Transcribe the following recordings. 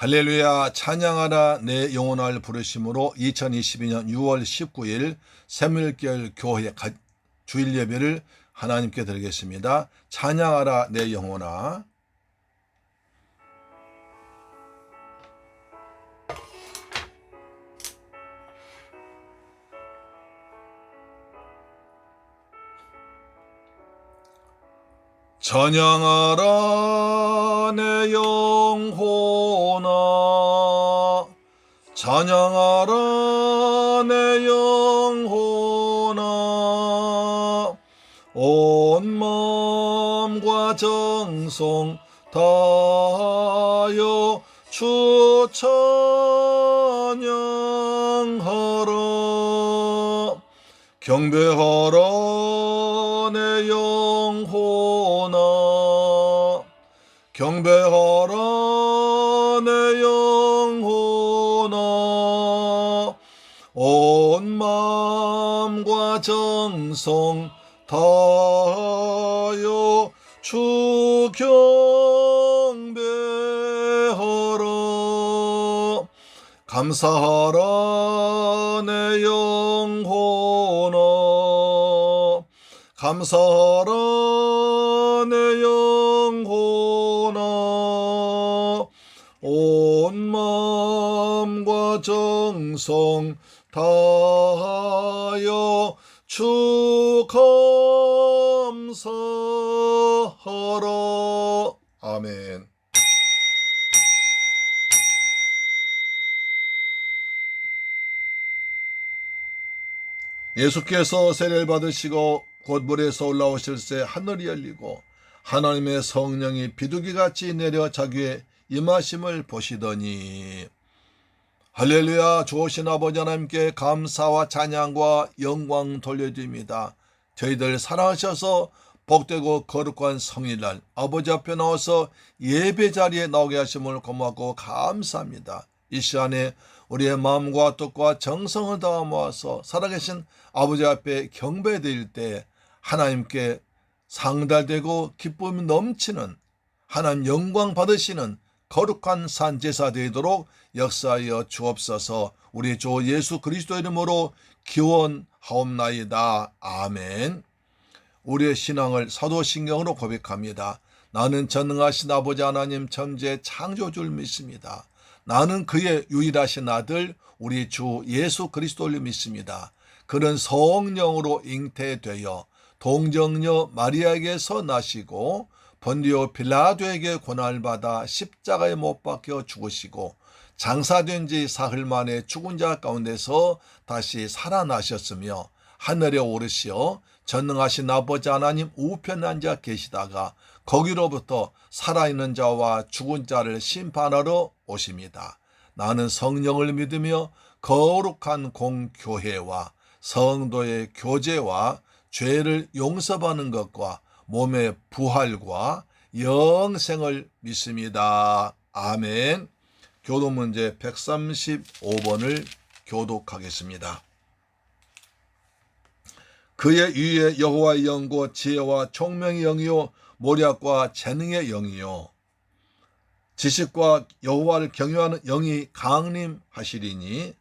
할렐루야 찬양하라 내 영혼을 부르심으로 2022년 6월 19일 새물결 교회 주일 예배를 하나님께 드리겠습니다. 찬양하라 내 영혼아. 찬양하라 내 영혼아, 찬양하라 내 영혼아, 온 마음과 정성 다하여 주 찬양하라. 경배하라 내 영혼아, 경배하라 내 영혼아, 온 마음과 정성 다하여 주 경배하라. 감사하라 내 영혼아, 감사하라 내 영혼아, 온 마음과 정성 다하여 주 감사하라. 아멘. 예수께서 세례를 받으시고 곧 물에서 올라오실새 하늘이 열리고 하나님의 성령이 비둘기같이 내려 자기의 임하심을 보시더니, 할렐루야. 좋으신 아버지 하나님께 감사와 찬양과 영광 돌려드립니다. 저희들 사랑하셔서 복되고 거룩한 성일날 아버지 앞에 나와서 예배 자리에 나오게 하심을 고맙고 감사합니다. 이 시간에 우리의 마음과 뜻과 정성을 다하 모아서 살아계신 아버지 앞에 경배드릴 때 하나님께 상달되고 기쁨이 넘치는, 하나님 영광 받으시는 거룩한 산제사 되도록 역사하여 주옵소서. 우리 주 예수 그리스도 이름으로 기원하옵나이다. 아멘. 우리의 신앙을 사도신경으로 고백합니다. 나는 전능하신 아버지 하나님 천재 창조주를 믿습니다. 나는 그의 유일하신 아들 우리 주 예수 그리스도를 믿습니다. 그는 성령으로 잉태되어 동정녀 마리아에게서 나시고 본디오 빌라도에게 고난을 받아 십자가에 못 박혀 죽으시고 장사된 지 사흘 만에 죽은 자 가운데서 다시 살아나셨으며 하늘에 오르시어 전능하신 아버지 하나님 우편에 앉아 계시다가 거기로부터 살아있는 자와 죽은 자를 심판하러 오십니다. 나는 성령을 믿으며 거룩한 공교회와 성도의 교제와 죄를 용서받는 것과 몸의 부활과 영생을 믿습니다. 아멘. 교도문제 135번을 교독하겠습니다. 그의 위에 여호와의 영과 지혜와 총명의 영이요 모략과 재능의 영이요 지식과 여호와를 경외하는 영이 강림하시리니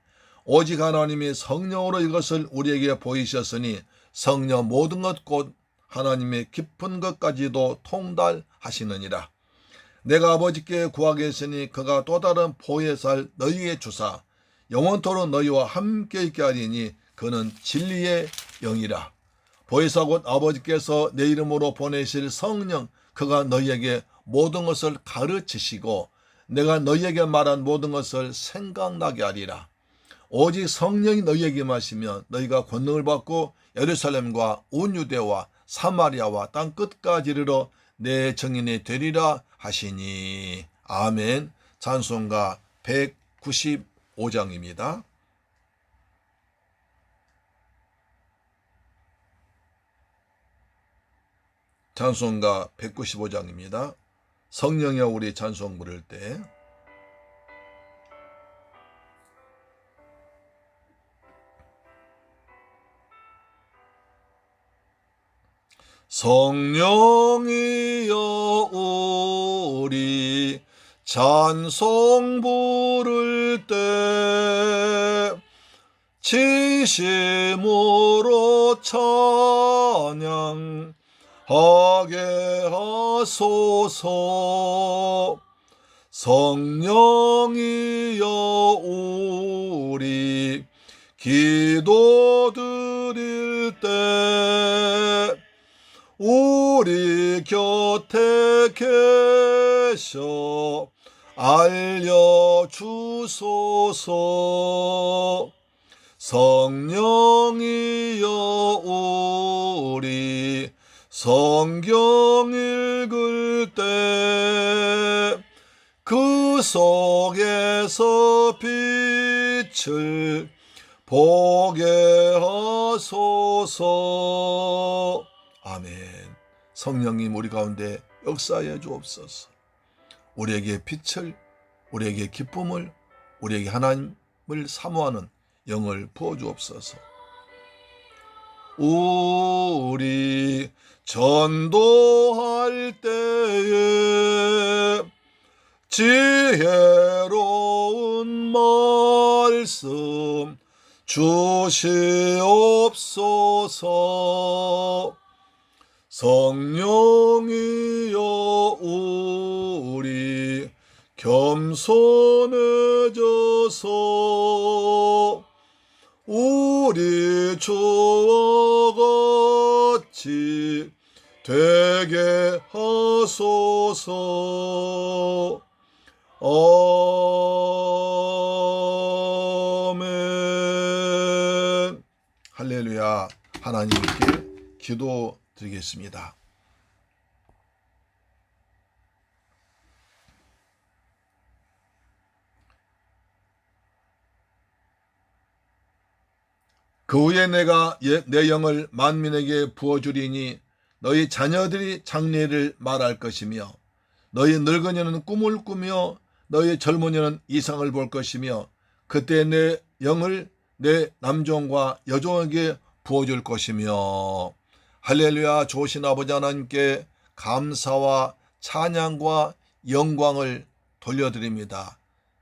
오직 하나님이 성령으로 이것을 우리에게 보이셨으니 성령 모든 것 곧 하나님의 깊은 것까지도 통달하시느니라. 내가 아버지께 구하겠으니 그가 또 다른 보혜사를 너희에게 주사 영원토록 너희와 함께 있게 하리니 그는 진리의 영이라. 보혜사 곧 아버지께서 내 이름으로 보내실 성령, 그가 너희에게 모든 것을 가르치시고 내가 너희에게 말한 모든 것을 생각나게 하리라. 오직 성령이 너희에게 마시면 너희가 권능을 받고 예루살렘과 온 유대와 사마리아와 땅 끝까지 이르러 내 증인이 되리라 하시니. 아멘. 찬송가 195장입니다. 찬송가 195장입니다. 성령여 우리 찬송 부를 때 성령이여 우리 찬송 부를 때 진심으로 찬양하게 하소서. 성령이여 우리 기도 드릴 때 우리 곁에 계셔 알려주소서. 성령이여 우리 성경 읽을 때 그 속에서 빛을 보게 하소서. 아멘. 성령님 우리 가운데 역사해 주옵소서. 우리에게 빛을, 우리에게 기쁨을, 우리에게 하나님을 사모하는 영을 부어주옵소서. 우리 전도할 때에 지혜로운 말씀 주시옵소서. 성령이여 우리 겸손해져서 우리 주와 같이 되게 하소서. 아멘. 할렐루야. 하나님께 기도 드리겠습니다. 그 후에 내가 내 영을 만민에게 부어주리니 너희 자녀들이 장래를 말할 것이며 너희 늙은이는 꿈을 꾸며 너희 젊은이는 이상을 볼 것이며 그때 내 영을 내 남종과 여종에게 부어줄 것이며. 할렐루야. 좋으신 아버지 하나님께 감사와 찬양과 영광을 돌려드립니다.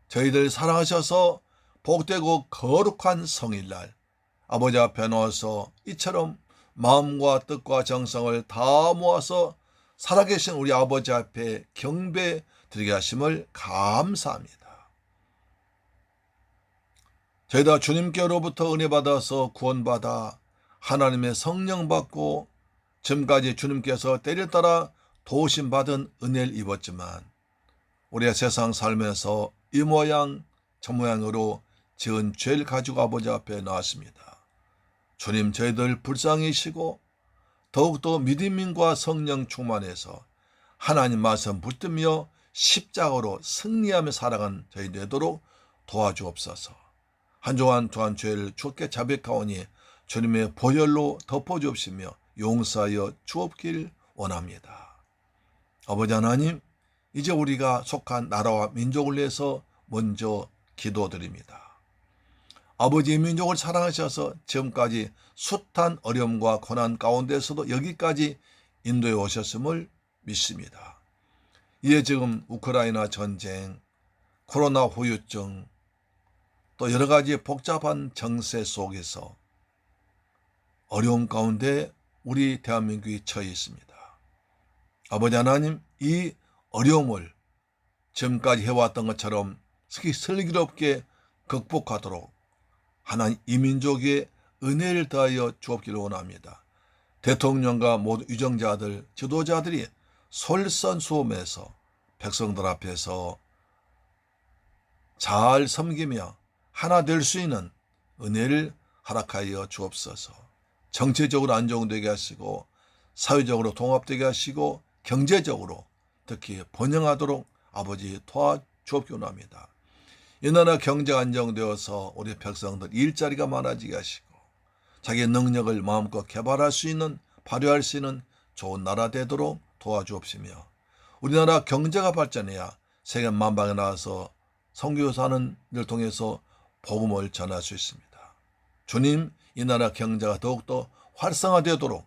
저희들 사랑하셔서 복되고 거룩한 성일날 아버지 앞에 나와서 이처럼 마음과 뜻과 정성을 다 모아서 살아계신 우리 아버지 앞에 경배 드리게 하심을 감사합니다. 저희가 주님께로부터 은혜 받아서 구원받아 하나님의 성령 받고 지금까지 주님께서 때를 따라 도우심 받은 은혜를 입었지만 우리의 세상 살면서 이 모양 저 모양으로 지은 죄를 가지고 아버지 앞에 나왔습니다. 주님, 저희들 불쌍히시고 더욱더 믿음과 성령 충만해서 하나님 말씀 붙들며 십자가로 승리하며 살아간 저희 되도록 도와주옵소서. 한 주간 또한 죄를 주께 자백하오니 주님의 보혈로 덮어주옵시며 용서하여 주옵길 원합니다. 아버지 하나님, 이제 우리가 속한 나라와 민족을 위해서 먼저 기도드립니다. 아버지의 민족을 사랑하셔서 지금까지 숱한 어려움과 고난 가운데서도 여기까지 인도해 오셨음을 믿습니다. 이에 지금 우크라이나 전쟁, 코로나 후유증, 또 여러 가지 복잡한 정세 속에서 어려움 가운데 우리 대한민국이 처해 있습니다. 아버지 하나님, 이 어려움을 지금까지 해왔던 것처럼 슬기롭게 극복하도록 하나님 이 민족의 은혜를 더하여 주옵기를 원합니다. 대통령과 모든 유정자들, 지도자들이 솔선수범해서 백성들 앞에서 잘 섬기며 하나 될 수 있는 은혜를 허락하여 주옵소서. 정치적으로 안정되게 하시고 사회적으로 통합되게 하시고 경제적으로 특히 번영하도록 아버지 도와주옵기 원합니다. 이 나라 경제가 안정되어서 우리 백성들 일자리가 많아지게 하시고 자기의 능력을 마음껏 개발할 수 있는, 발휘할 수 있는 좋은 나라 되도록 도와주옵시며 우리나라 경제가 발전해야 세계 만방에 나와서 선교사는 을 통해서 복음을 전할 수 있습니다. 주님, 이 나라 경제가 더욱더 활성화되도록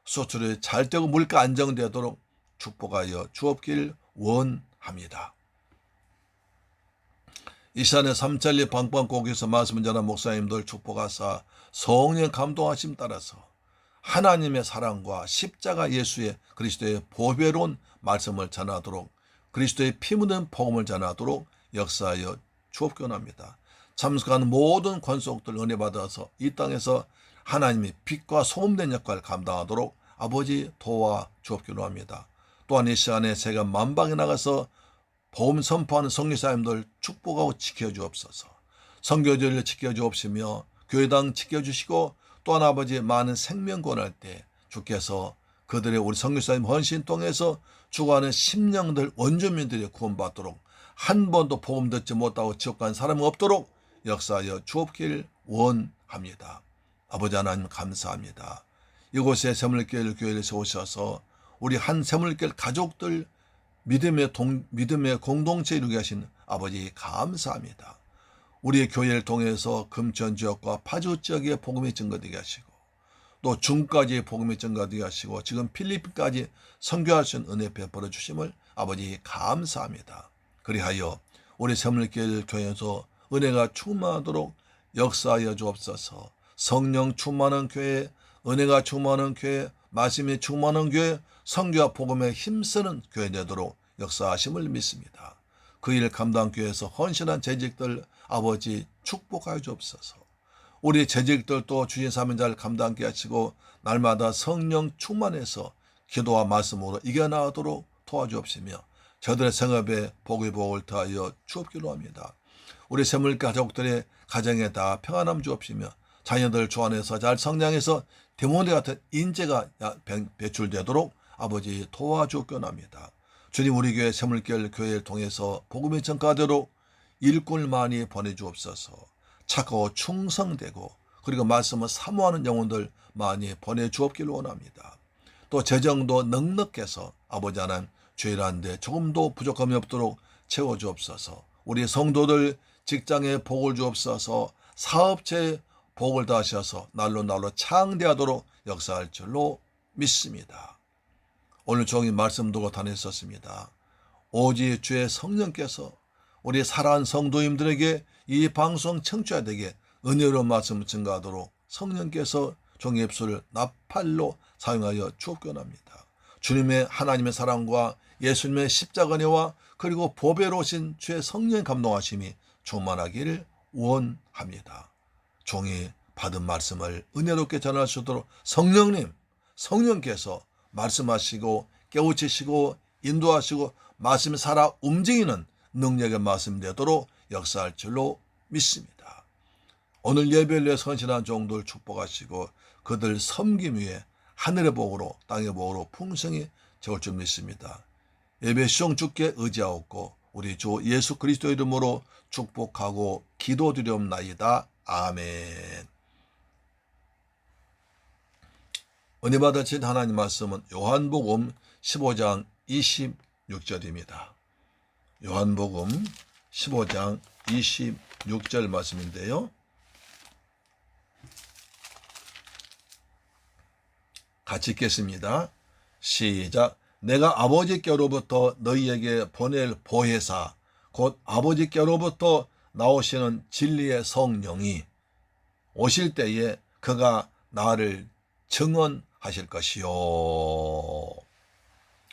수출이 잘 되고 물가 안정되도록 축복하여 주옵길 원합니다. 이 시간에 삼천리 방방곡에서 말씀을 전한 목사님들 축복하사 성령 감동하심 따라서 하나님의 사랑과 십자가 예수의 그리스도의 보배로운 말씀을 전하도록 그리스도의 피 묻은 복음을 전하도록 역사하여 주옵기원합니다. 참석하는 모든 권속들 은혜 받아서 이 땅에서 하나님의 빛과 소금된 역할을 감당하도록 아버지 도와 주옵기원합니다. 또한 이 시간에 제가 만방에 나가서 복음 선포하는 선교사님들 축복하고 지켜주옵소서. 선교지를 지켜주옵시며 교회당 지켜주시고 또한 아버지 많은 생명 구원할 때 주께서 그들의 우리 선교사님 헌신 통해서 죽어가는 심령들 원주민들이 구원받도록 한 번도 복음 듣지 못하고 지옥 간 사람이 없도록 역사하여 주옵길 원합니다. 아버지 하나님 감사합니다. 이곳에 새물길 교회를 세우셔서 우리 한 새물길 가족들 믿음의 공동체 이루게 하신 아버지 감사합니다. 우리의 교회를 통해서 금천 지역과 파주 지역에 복음이 증거되게 하시고 또 중까지 복음이 증거되게 하시고 지금 필리핀까지 선교하신 은혜 베풀어 주심을 아버지 감사합니다. 그리하여 우리 새물길 교회에서 은혜가 충만하도록 역사하여 주옵소서. 성령 충만한 교회, 은혜가 충만한 교회, 말씀이 충만한 교회, 선교와 복음에 힘쓰는 교회 되도록 역사하심을 믿습니다. 그 일 감당교회에서 헌신한 재직들 아버지 축복하여 주옵소서. 우리 재직들도 주의 사명자를 감당하게 하시고 날마다 성령 충만해서 기도와 말씀으로 이겨나가도록 도와주옵시며 저들의 생업에 복의 복을 더하여 주옵기로 합니다. 우리 새물 가족들의 가정에 다 평안함 주옵시며 자녀들 주 안에서 잘 성장해서 데모데 같은 인재가 배출되도록 아버지 도와주옵기원합니다. 주님 우리 교회 새물결 교회를 통해서 복음의 전가되도록 일꾼을 많이 보내주옵소서. 착하고 충성되고 그리고 말씀을 사모하는 영혼들 많이 보내주옵기를 원합니다. 또 재정도 넉넉해서 아버지 하나님 죄일한데 조금도 부족함이 없도록 채워주옵소서. 우리 성도들 직장에 복을 주옵소서. 사업체에 복을 다하셔서 날로 창대하도록 역사할 줄로 믿습니다. 오늘 종일 말씀 두고 다녔었습니다. 오직 주의 성령께서 우리 사랑하는 성도님들에게 이 방송 청취자들에게 은혜로운 말씀을 증가하도록 성령께서 종의 입술을 나팔로 사용하여 주옵기원합니다. 주님의 하나님의 사랑과 예수님의 십자가 은혜와 그리고 보배로우신 주의 성령의 감동하심이 충만하기를 원합니다. 종이 받은 말씀을 은혜롭게 전할 수 있도록 성령께서 말씀하시고 깨우치시고 인도하시고 말씀이 살아 움직이는 능력의 말씀 되도록 역사할 줄로 믿습니다. 오늘 예배를 위해 헌신한 종들 축복하시고 그들 섬김 위에 하늘의 복으로 땅의 복으로 풍성히 채울 줄 믿습니다. 예배 시종 주께 의지하옵고 우리 주 예수 그리스도 이름으로 축복하고 기도드리옵나이다. 아멘. 은혜 받으신 하나님 말씀은 요한복음 15장 26절입니다. 요한복음 15장 26절 말씀인데요. 같이 읽겠습니다. 시작. 내가 아버지께로부터 너희에게 보낼 보혜사 곧 아버지께로부터 나오시는 진리의 성령이 오실 때에 그가 나를 증언하실 것이요.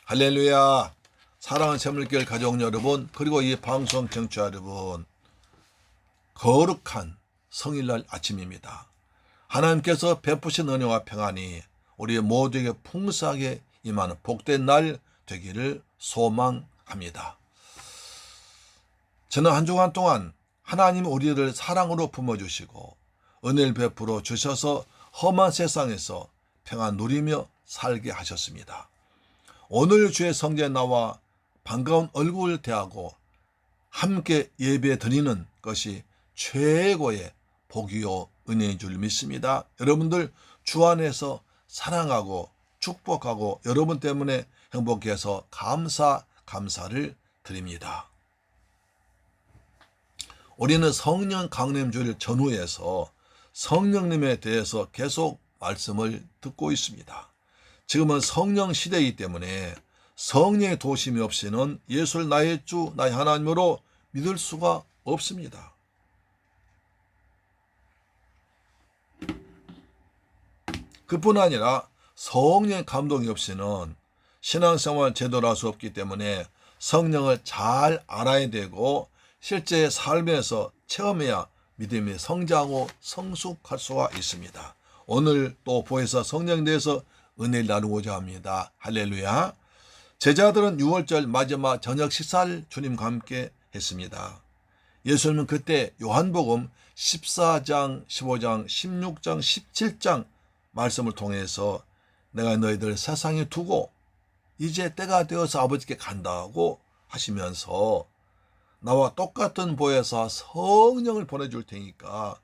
할렐루야. 사랑하는 새물길 가족 여러분 그리고 이 방송 청취자 여러분 거룩한 성일날 아침입니다. 하나님께서 베푸신 은혜와 평안이 우리 모두에게 풍성하게 임하는 복된 날 되기를 소망합니다. 저는 한 주간 동안 하나님 우리를 사랑으로 품어주시고 은혜를 베풀어 주셔서 험한 세상에서 평안 누리며 살게 하셨습니다. 오늘 주의 성전에 나와 반가운 얼굴을 대하고 함께 예배 드리는 것이 최고의 복이요 은혜인 줄 믿습니다. 여러분들 주 안에서 사랑하고 축복하고 여러분 때문에 행복해서 감사를 드립니다. 우리는 성령 강림주일 전후에서 성령님에 대해서 계속 말씀을 듣고 있습니다. 지금은 성령 시대이기 때문에 성령의 도심이 없이는 예수를 나의 주 나의 하나님으로 믿을 수가 없습니다. 그뿐 아니라 성령의 감동이 없이는 신앙생활 제대로 할 수 없기 때문에 성령을 잘 알아야 되고 실제 삶에서 체험해야 믿음이 성장하고 성숙할 수가 있습니다. 오늘 또 보혜사 성령에 대해서 은혜를 나누고자 합니다. 할렐루야. 제자들은 6월절 마지막 저녁 식사를 주님과 함께 했습니다. 예수님은 그때 요한복음 14장, 15장, 16장, 17장 말씀을 통해서 내가 너희들 세상에 두고 이제 때가 되어서 아버지께 간다고 하시면서 나와 똑같은 보혜사 성령을 보내줄 테니까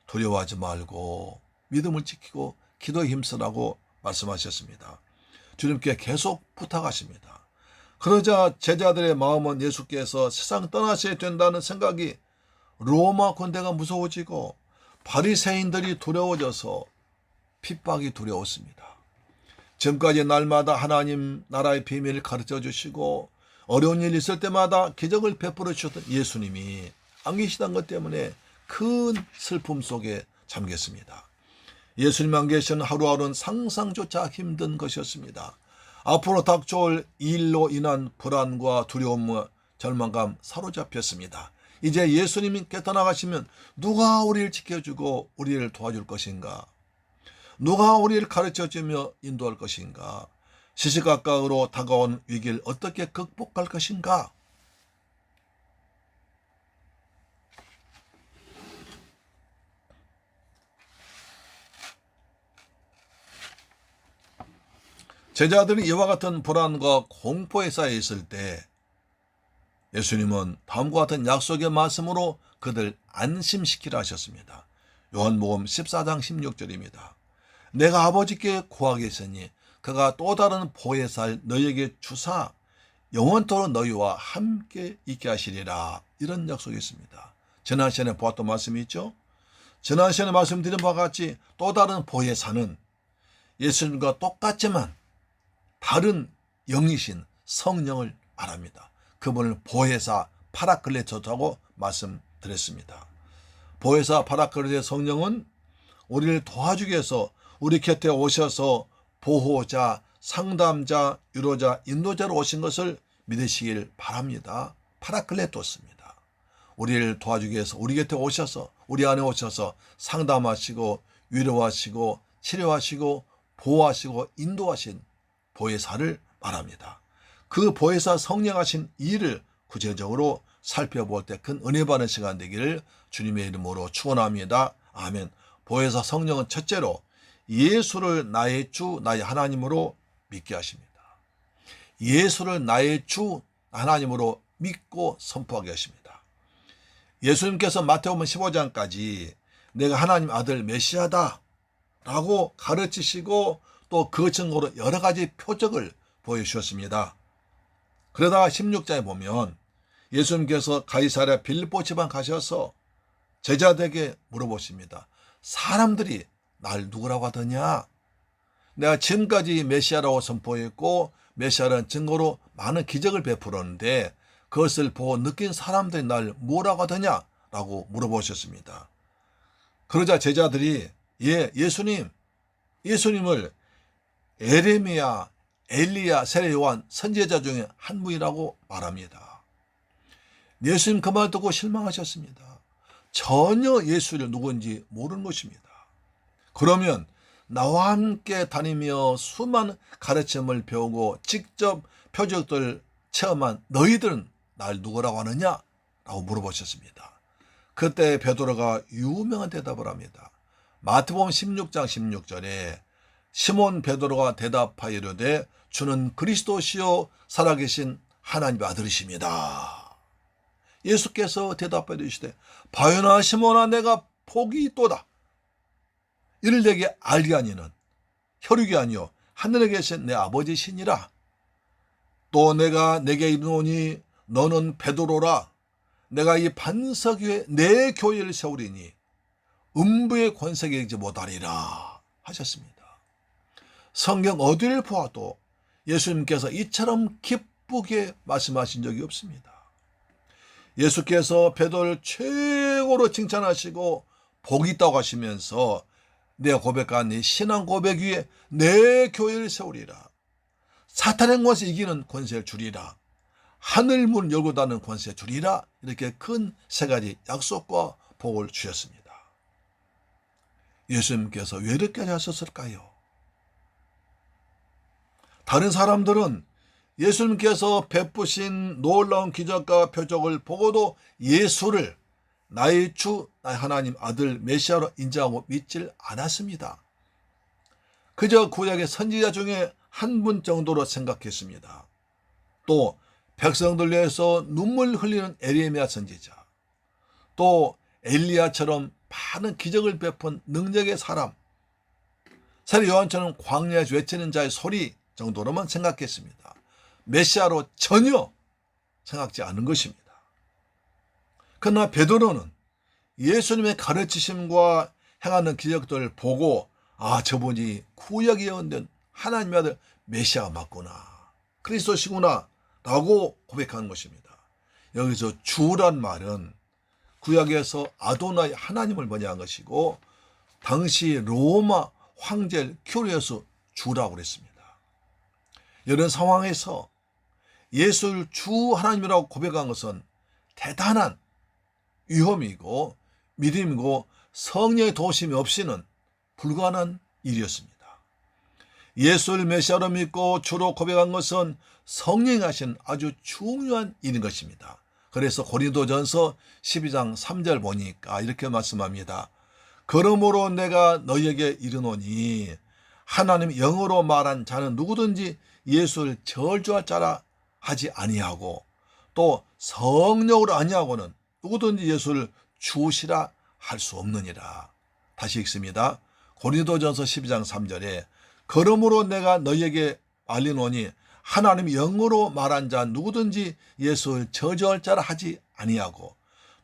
두려워하지 말고 믿음을 지키고 기도에 힘쓰라고 말씀하셨습니다. 주님께 계속 부탁하십니다. 그러자 제자들의 마음은 예수께서 세상 떠나셔야 된다는 생각이 로마 군대가 무서워지고 바리새인들이 두려워져서 핍박이 두려웠습니다. 지금까지 날마다 하나님 나라의 비밀을 가르쳐 주시고 어려운 일 있을 때마다 기적을 베풀어 주셨던 예수님이 안 계시던 것 때문에 큰 슬픔 속에 잠겼습니다. 예수님 안 계시는 하루하루는 상상조차 힘든 것이었습니다. 앞으로 닥쳐올 일로 인한 불안과 두려움과 절망감 사로잡혔습니다. 이제 예수님께 떠나가시면 누가 우리를 지켜주고 우리를 도와줄 것인가? 누가 우리를 가르쳐주며 인도할 것인가? 시시각각으로 다가온 위기를 어떻게 극복할 것인가? 제자들이 이와 같은 불안과 공포에 쌓여 있을 때 예수님은 다음과 같은 약속의 말씀으로 그들 안심시키라 하셨습니다. 요한복음 14장 16절입니다. 내가 아버지께 구하겠으니 그가 또 다른 보혜사를 너희에게 주사 영원토록 너희와 함께 있게 하시리라. 이런 약속이 있습니다. 지난 시간에 보았던 말씀이 있죠. 지난 시간에 말씀드린 바와 같이 또 다른 보혜사는 예수님과 똑같지만 다른 영이신 성령을 말합니다. 그분을 보혜사 파라클레토라고 말씀드렸습니다. 보혜사 파라클레토 성령은 우리를 도와주기 위해서 우리 곁에 오셔서 보호자, 상담자, 유로자, 인도자로 오신 것을 믿으시길 바랍니다. 파라클레토스입니다. 우리를 도와주기 위해서 우리 곁에 오셔서 우리 안에 오셔서 상담하시고 위로하시고 치료하시고 보호하시고 인도하신 보혜사를 말합니다. 그 보혜사 성령 하신 일을 구체적으로 살펴볼 때 큰 은혜 받는 시간 되기를 주님의 이름으로 축원합니다. 아멘. 보혜사 성령은 첫째로 예수를 나의 주, 나의 하나님으로 믿게 하십니다. 예수를 나의 주, 하나님으로 믿고 선포하게 하십니다. 예수님께서 마태복음 15장까지 내가 하나님 아들 메시아다 라고 가르치시고 또 그 증거로 여러 가지 표적을 보여주셨습니다. 그러다가 16장에 보면 예수님께서 가이사랴 빌립보 지방 가셔서 제자들에게 물어보십니다. 사람들이 날 누구라고 하더냐? 내가 지금까지 메시아라고 선포했고 메시아라는 증거로 많은 기적을 베풀었는데 그것을 보고 느낀 사람들이 날 뭐라고 하더냐? 라고 물어보셨습니다. 그러자 제자들이 예수님을 에레미야, 엘리야, 세례 요한 선지자 중에 한 분이라고 말합니다. 예수님 그 말 듣고 실망하셨습니다. 전혀 예수를 누구인지 모르는 것입니다. 그러면 나와 함께 다니며 수많은 가르침을 배우고 직접 표적들 체험한 너희들은 날 누구라고 하느냐? 라고 물어보셨습니다. 그때 베드로가 유명한 대답을 합니다. 마태복음 16장 16절에 시몬 베드로가 대답하여 이르되 주는 그리스도시요 살아계신 하나님의 아들이십니다. 예수께서 대답하여 이르시되 바요나 시몬아 내가 복이 있도다. 이를 내게 알게 하니는 혈육이 아니요 하늘에 계신 내 아버지시니라. 또 내가 내게 이르노니 너는 베드로라. 내가 이 반석 위에 내 교회를 세우리니 음부의 권세가 이기지 못하리라 하셨습니다. 성경 어디를 보아도 예수님께서 이처럼 기쁘게 말씀하신 적이 없습니다. 예수께서 베드로를 최고로 칭찬하시고 복이 있다고 하시면서 내가 고백한 이 신앙 고백 위에 내 교회를 세우리라. 사탄의 권세 이기는 권세를 주리라. 하늘 문 열고 닫는 권세 주리라. 이렇게 큰 세 가지 약속과 복을 주셨습니다. 예수님께서 왜 이렇게 하셨을까요? 다른 사람들은 예수님께서 베푸신 놀라운 기적과 표적을 보고도 예수를 나의 주, 나의 하나님 아들 메시아로 인정하고 믿질 않았습니다. 그저 구약의 선지자 중에 한 분 정도로 생각했습니다. 또 백성들 위해서 눈물 흘리는 에레미야 선지자, 또 엘리야처럼 많은 기적을 베푼 능력의 사람, 세례 요한처럼 광야에서 외치는 자의 소리 정도로만 생각했습니다. 메시아로 전혀 생각지 않은 것입니다. 그러나 베드로는 예수님의 가르치심과 행하는 기적들을 보고 저분이 구약에 예언된 하나님의 아들 메시아가 맞구나, 그리스도시구나 라고 고백하는 것입니다. 여기서 주란 말은 구약에서 아도나이 하나님을 번역한 것이고 당시 로마 황제 큐리오스 주라고 그랬습니다. 이런 상황에서 예수를 주 하나님이라고 고백한 것은 대단한 위험이고 믿음이고 성령의 도우심이 없이는 불가능한 일이었습니다. 예수를 메시아로 믿고 주로 고백한 것은 성령이 하신 아주 중요한 일인 것입니다. 그래서 고린도전서 12장 3절 보니까 이렇게 말씀합니다. 그러므로 내가 너희에게 이르노니 하나님 영으로 말한 자는 누구든지 예수를 저주할 자라 하지 아니하고 또 성령으로 아니하고는 누구든지 예수를 주시라 할 수 없느니라. 다시 읽습니다. 고린도전서 12장 3절에 그러므로 내가 너희에게 알리노니 하나님 영으로 말한 자 누구든지 예수를 저주할 자라 하지 아니하고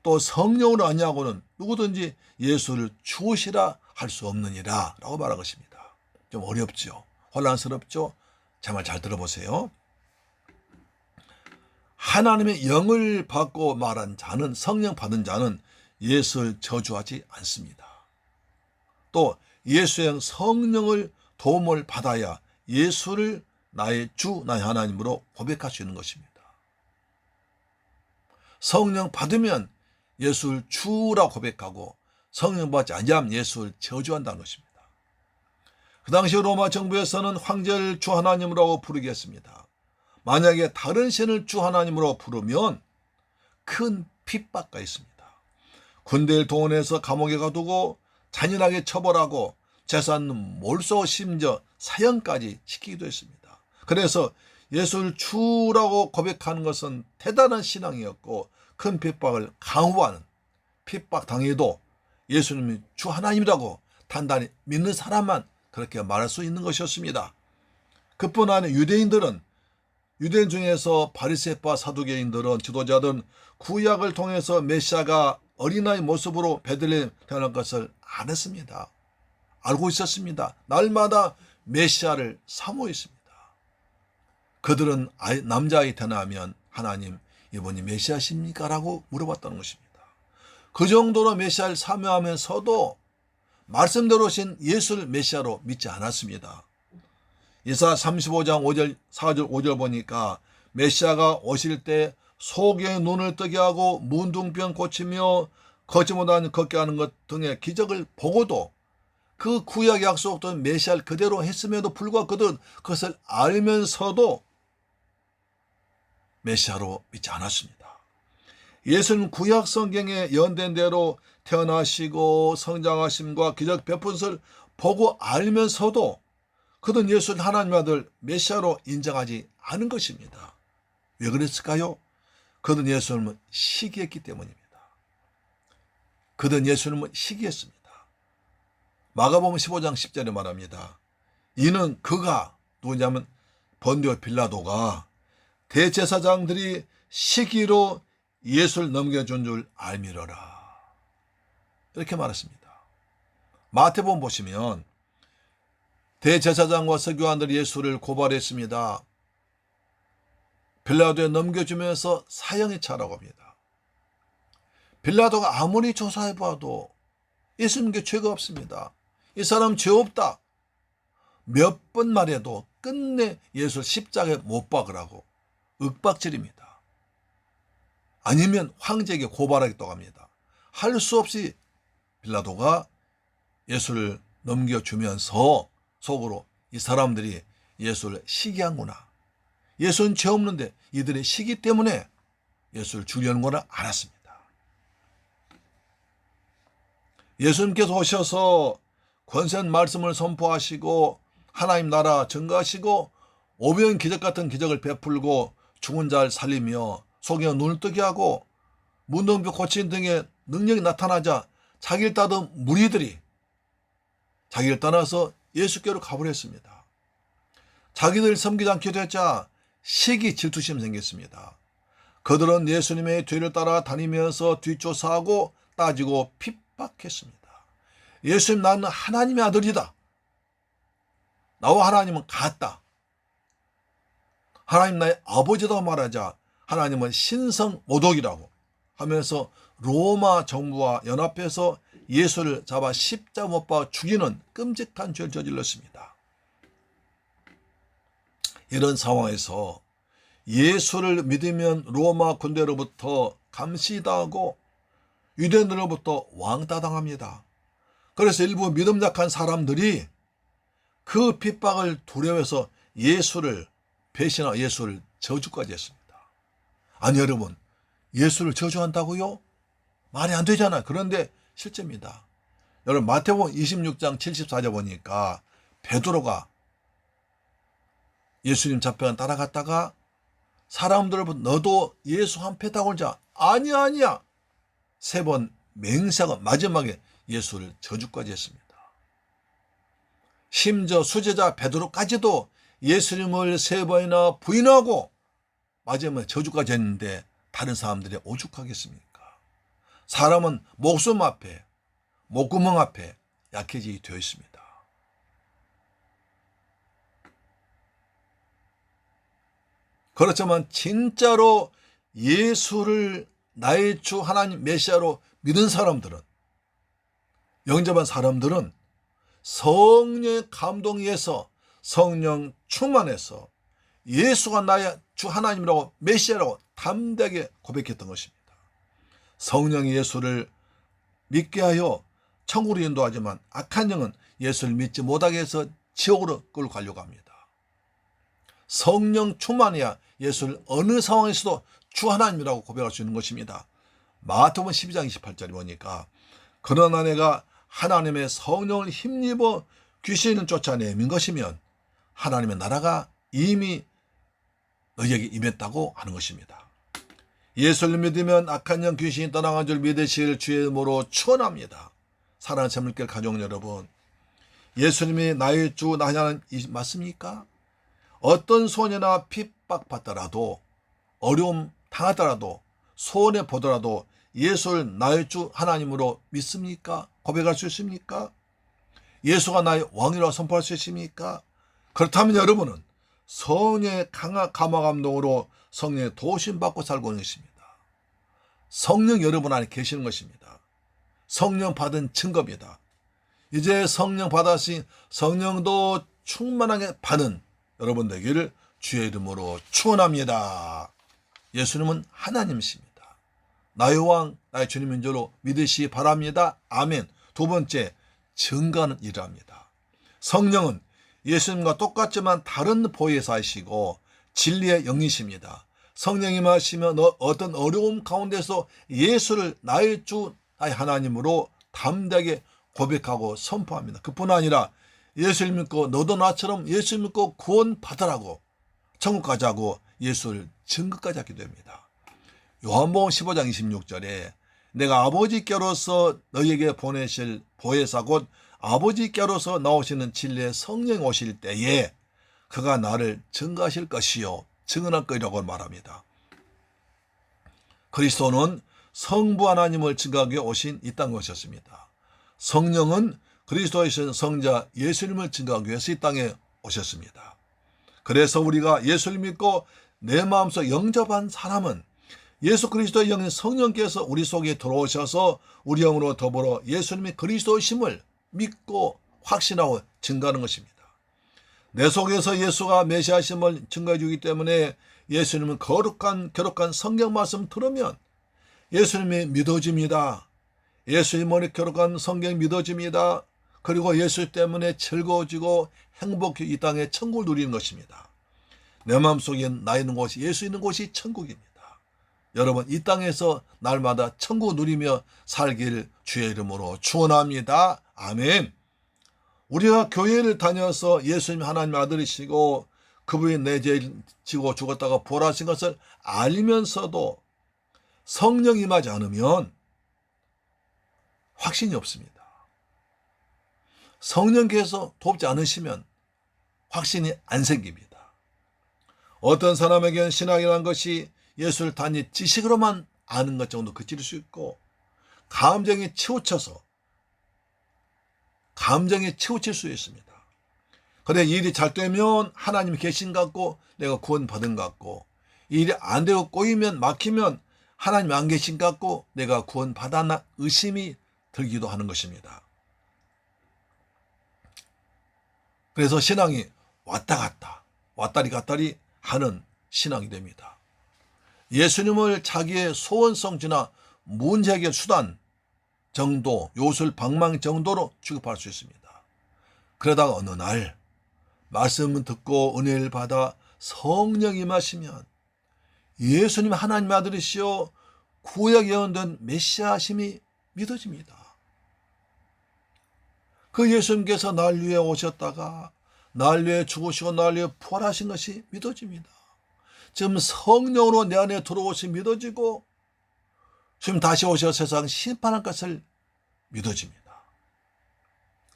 또 성령으로 아니하고는 누구든지 예수를 주시라 할 수 없느니라 라고 말한 것입니다. 좀 어렵죠? 혼란스럽죠? 제 말 잘 들어보세요. 하나님의 영을 받고 말한 자는, 성령 받은 자는 예수를 저주하지 않습니다. 또 예수의 성령을 도움을 받아야 예수를 나의 주, 나의 하나님으로 고백할 수 있는 것입니다. 성령 받으면 예수를 주라고 고백하고 성령 받지 아니하면 예수를 저주한다는 것입니다. 그 당시 로마 정부에서는 황제를 주 하나님으로 부르겠습니다. 만약에 다른 신을 주 하나님으로 부르면 큰 핍박가 있습니다. 군대를 동원해서 감옥에 가두고 잔인하게 처벌하고 재산 몰수 심지어 사형까지 시키기도 했습니다. 그래서 예수를 주라고 고백하는 것은 대단한 신앙이었고 큰 핍박을 강요하는, 핍박 당해도 예수님이 주 하나님이라고 단단히 믿는 사람만 그렇게 말할 수 있는 것이었습니다. 그뿐 아니라 유대인 중에서 바리새파 사두개인들은, 지도자들은 구약을 통해서 메시아가 어린아이 모습으로 베들레헴 태어날 것을 알았습니다. 알고 있었습니다. 날마다 메시아를 사모했습니다. 그들은 남자아이 태어나면 하나님 이분이 메시아십니까? 라고 물어봤다는 것입니다. 그 정도로 메시아를 사모하면서도 말씀대로 오신 예수를 메시아로 믿지 않았습니다. 이사야 35장 5절, 4절, 5절 보니까 메시아가 오실 때 소경의 눈을 뜨게 하고 문둥병 고치며 걷지 못하는 걷게 하는 것 등의 기적을 보고도 그 구약 약속된 메시아를 그대로 했음에도 불구하고 그들은 그것을 알면서도 메시아로 믿지 않았습니다. 예수는 구약 성경에 예언된 대로 태어나시고 성장하심과 기적 베푼 것을 보고 알면서도 그들은 예수를 하나님의 아들 메시아로 인정하지 않은 것입니다. 왜 그랬을까요? 그들은 예수님을 시기했기 때문입니다. 그들은 예수님을 시기했습니다. 마가복음 15장 10절에 말합니다. 이는 그가 누구냐면 본디오 빌라도가 대제사장들이 시기로 예수를 넘겨준 줄 알미러라. 이렇게 말했습니다. 마태복음 보시면 대제사장과 서기관들이 예수를 고발했습니다. 빌라도에 넘겨주면서 사형에 차라고 합니다. 빌라도가 아무리 조사해봐도 예수님께 죄가 없습니다. 이 사람 죄 없다. 몇 번 말해도 끝내 예수를 십자가에 못 박으라고 윽박질입니다. 아니면 황제에게 고발하겠다고 합니다. 할 수 없이 빌라도가 예수를 넘겨주면서 속으로 이 사람들이 예수를 시기한구나. 예수는 죄 없는데 이들의 시기 때문에 예수를 죽이려는 걸 알았습니다. 예수님께서 오셔서 권세한 말씀을 선포하시고 하나님 나라 증거하시고 오병 기적 같은 기적을 베풀고 죽은 자를 살리며 속여 눈을 뜨게 하고 문둥병 고치는 등의 능력이 나타나자 자기를 따르던 무리들이 자기를 떠나서 예수께로 가버렸습니다. 자기들 섬기지 않게 되자 시기 질투심 생겼습니다. 그들은 예수님의 뒤를 따라 다니면서 뒷조사하고 따지고 핍박했습니다. 예수님 나는 하나님의 아들이다. 나와 하나님은 같다. 하나님 나의 아버지다 말하자 하나님은 신성 모독이라고 하면서 로마 정부와 연합해서 예수를 잡아 십자가 못 박아 죽이는 끔찍한 죄를 저질렀습니다. 이런 상황에서 예수를 믿으면 로마 군대로부터 감시당하고 유대인으로부터 왕따당합니다. 그래서 일부 믿음 약한 사람들이 그 핍박을 두려워해서 예수를 배신하고 예수를 저주까지 했습니다. 아니 여러분, 예수를 저주한다고요? 말이 안 되잖아요. 그런데 실제입니다. 여러분 마태복음 26장 74절 보니까 베드로가 예수님 잡혀간 따라갔다가 사람들을 너도 예수 한 패 타고 오자. 아니야. 3번 맹세하고 마지막에 예수를 저주까지 했습니다. 심지어 수제자 베드로까지도 예수님을 3번이나 부인하고 마지막에 저주까지 했는데 다른 사람들이 오죽하겠습니까? 사람은 목숨 앞에 목구멍 앞에 약해지게 되어 있습니다. 그렇지만 진짜로 예수를 나의 주 하나님 메시아로 믿은 사람들은, 영접한 사람들은 성령의 감동에서 성령 충만해서 예수가 나의 주 하나님이라고 메시아라고 담대하게 고백했던 것입니다. 성령이 예수를 믿게 하여 천국으로 인도하지만 악한 영은 예수를 믿지 못하게 해서 지옥으로 끌고 가려고 합니다. 성령 충만해야 예수를 어느 상황에서도 주 하나님이라고 고백할 수 있는 것입니다. 마태복음 12장 28절에 보니까 그러나 내가 하나님의 성령을 힘입어 귀신을 쫓아내민 것이면 하나님의 나라가 이미 너희에게 임했다고 하는 것입니다. 예수를 믿으면 악한 영 귀신이 떠나간 줄 믿으실 주의 이름으로 축원합니다. 사랑하는 새물길 가족 여러분, 예수님이 나의 주 나의 하나님 맞습니까? 어떤 소녀나 핍박받더라도 어려움 당하더라도 손해 보더라도 예수를 나의 주 하나님으로 믿습니까? 고백할 수 있습니까? 예수가 나의 왕이라고 선포할 수 있습니까? 그렇다면 여러분은 성령의 강한 감화 감동으로 성령의 도심받고 살고 있는 것입니다. 성령 여러분 안에 계시는 것입니다. 성령 받은 증거입니다. 이제 성령 받으신 성령도 충만하게 받은 여러분 되기를 주의 이름으로 축원합니다. 예수님은 하나님이십니다. 나의 왕, 나의 주님인 줄로 믿으시기 바랍니다. 아멘. 두 번째, 증거하는 일을 합니다. 성령은 예수님과 똑같지만 다른 보혜사이시고 진리의 영이십니다. 성령이 마시면 어떤 어려움 가운데서 예수를 나의 주, 나의 하나님으로 담대하게 고백하고 선포합니다. 그뿐 아니라 예수를 믿고 너도 나처럼 예수 믿고 구원 받으라고 천국 가자고 예수를 증거까지 하게 됩니다. 요한복음 15장 26절에 내가 아버지께로서 너희에게 보내실 보혜사 곧 아버지께로서 나오시는 진리의 성령이 오실 때에 그가 나를 증거하실 것이요 증언할 것이라고 말합니다. 그리스도는 성부 하나님을 증거하기 위해 오신 이 땅에 오셨습니다. 성령은 그리스도이신 성자 예수님을 증거하기 위해서 이 땅에 오셨습니다. 그래서 우리가 예수를 믿고 내 마음속 영접한 사람은 예수 그리스도의 영인 성령께서 우리 속에 들어오셔서 우리 영으로 더불어 예수님이 그리스도이심을 믿고 확신하고 증거하는 것입니다. 내 속에서 예수가 메시아심을 증거해 주기 때문에 예수님은 거룩한 성경 말씀 들으면 예수님이 믿어집니다. 예수님의 거룩한 성경이 믿어집니다. 그리고 예수 때문에 즐거워지고 행복히 이 땅에 천국을 누리는 것입니다. 내 마음속에 나 있는 곳이, 예수 있는 곳이 천국입니다. 여러분, 이 땅에서 날마다 천국 누리며 살길 주의 이름으로 축원합니다. 아멘. 우리가 교회를 다녀서 예수님 하나님의 아들이시고 그분이 내 죄를 지고 죽었다가 부활하신 것을 알면서도 성령이 임하지 않으면 확신이 없습니다. 성령께서 돕지 않으시면 확신이 안 생깁니다. 어떤 사람에게는 신앙이라는 것이 예수를 단지 지식으로만 아는 것 정도 그칠 수 있고 감정이 치우칠 수 있습니다. 그래, 일이 잘 되면 하나님이 계신 것 같고 내가 구원받은 것 같고, 일이 안 되고 꼬이면 막히면 하나님이 안 계신 것 같고 내가 구원받았나 의심이 들기도 하는 것입니다. 그래서 신앙이 왔다 갔다 왔다리 갔다리 하는 신앙이 됩니다. 예수님을 자기의 소원성지나 문제 해결 수단 정도, 요술 방망이 정도로 취급할 수 있습니다. 그러다가 어느 날 말씀을 듣고 은혜를 받아 성령이 임하시면 예수님 하나님의 아들이시여 구약 예언된 메시아심이 믿어집니다. 그 예수님께서 날 위해 오셨다가 날 위해 죽으시고 날 위해 부활하신 것이 믿어집니다. 지금 성령으로 내 안에 들어오신 믿어지고 지금 다시 오셔서 세상 심판할 것을 믿어집니다.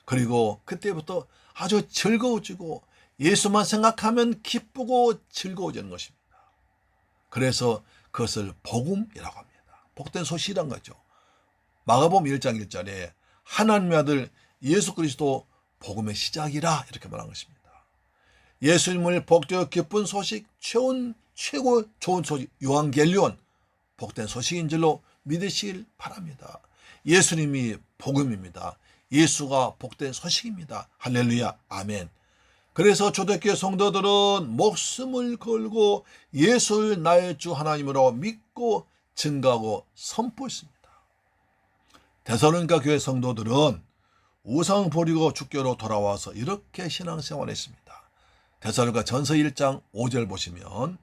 그리고 그때부터 아주 즐거워지고 예수만 생각하면 기쁘고 즐거워지는 것입니다. 그래서 그것을 복음이라고 합니다. 복된 소식이란 거죠. 마가복음 1장 1절에 하나님의 아들 예수 그리스도 복음의 시작이라 이렇게 말한 것입니다. 예수님을 복되어 기쁜 소식, 최고 좋은 소식, 요한겔리온, 복된 소식인 줄로 믿으시길 바랍니다. 예수님이 복음입니다. 예수가 복된 소식입니다. 할렐루야, 아멘. 그래서 초대교회 성도들은 목숨을 걸고 예수를 나의 주 하나님으로 믿고 증거하고 선포했습니다. 데살로니가 교회 성도들은 우상 버리고 주께로 돌아와서 이렇게 신앙생활했습니다. 데살로니가 전서 1장 5절 보시면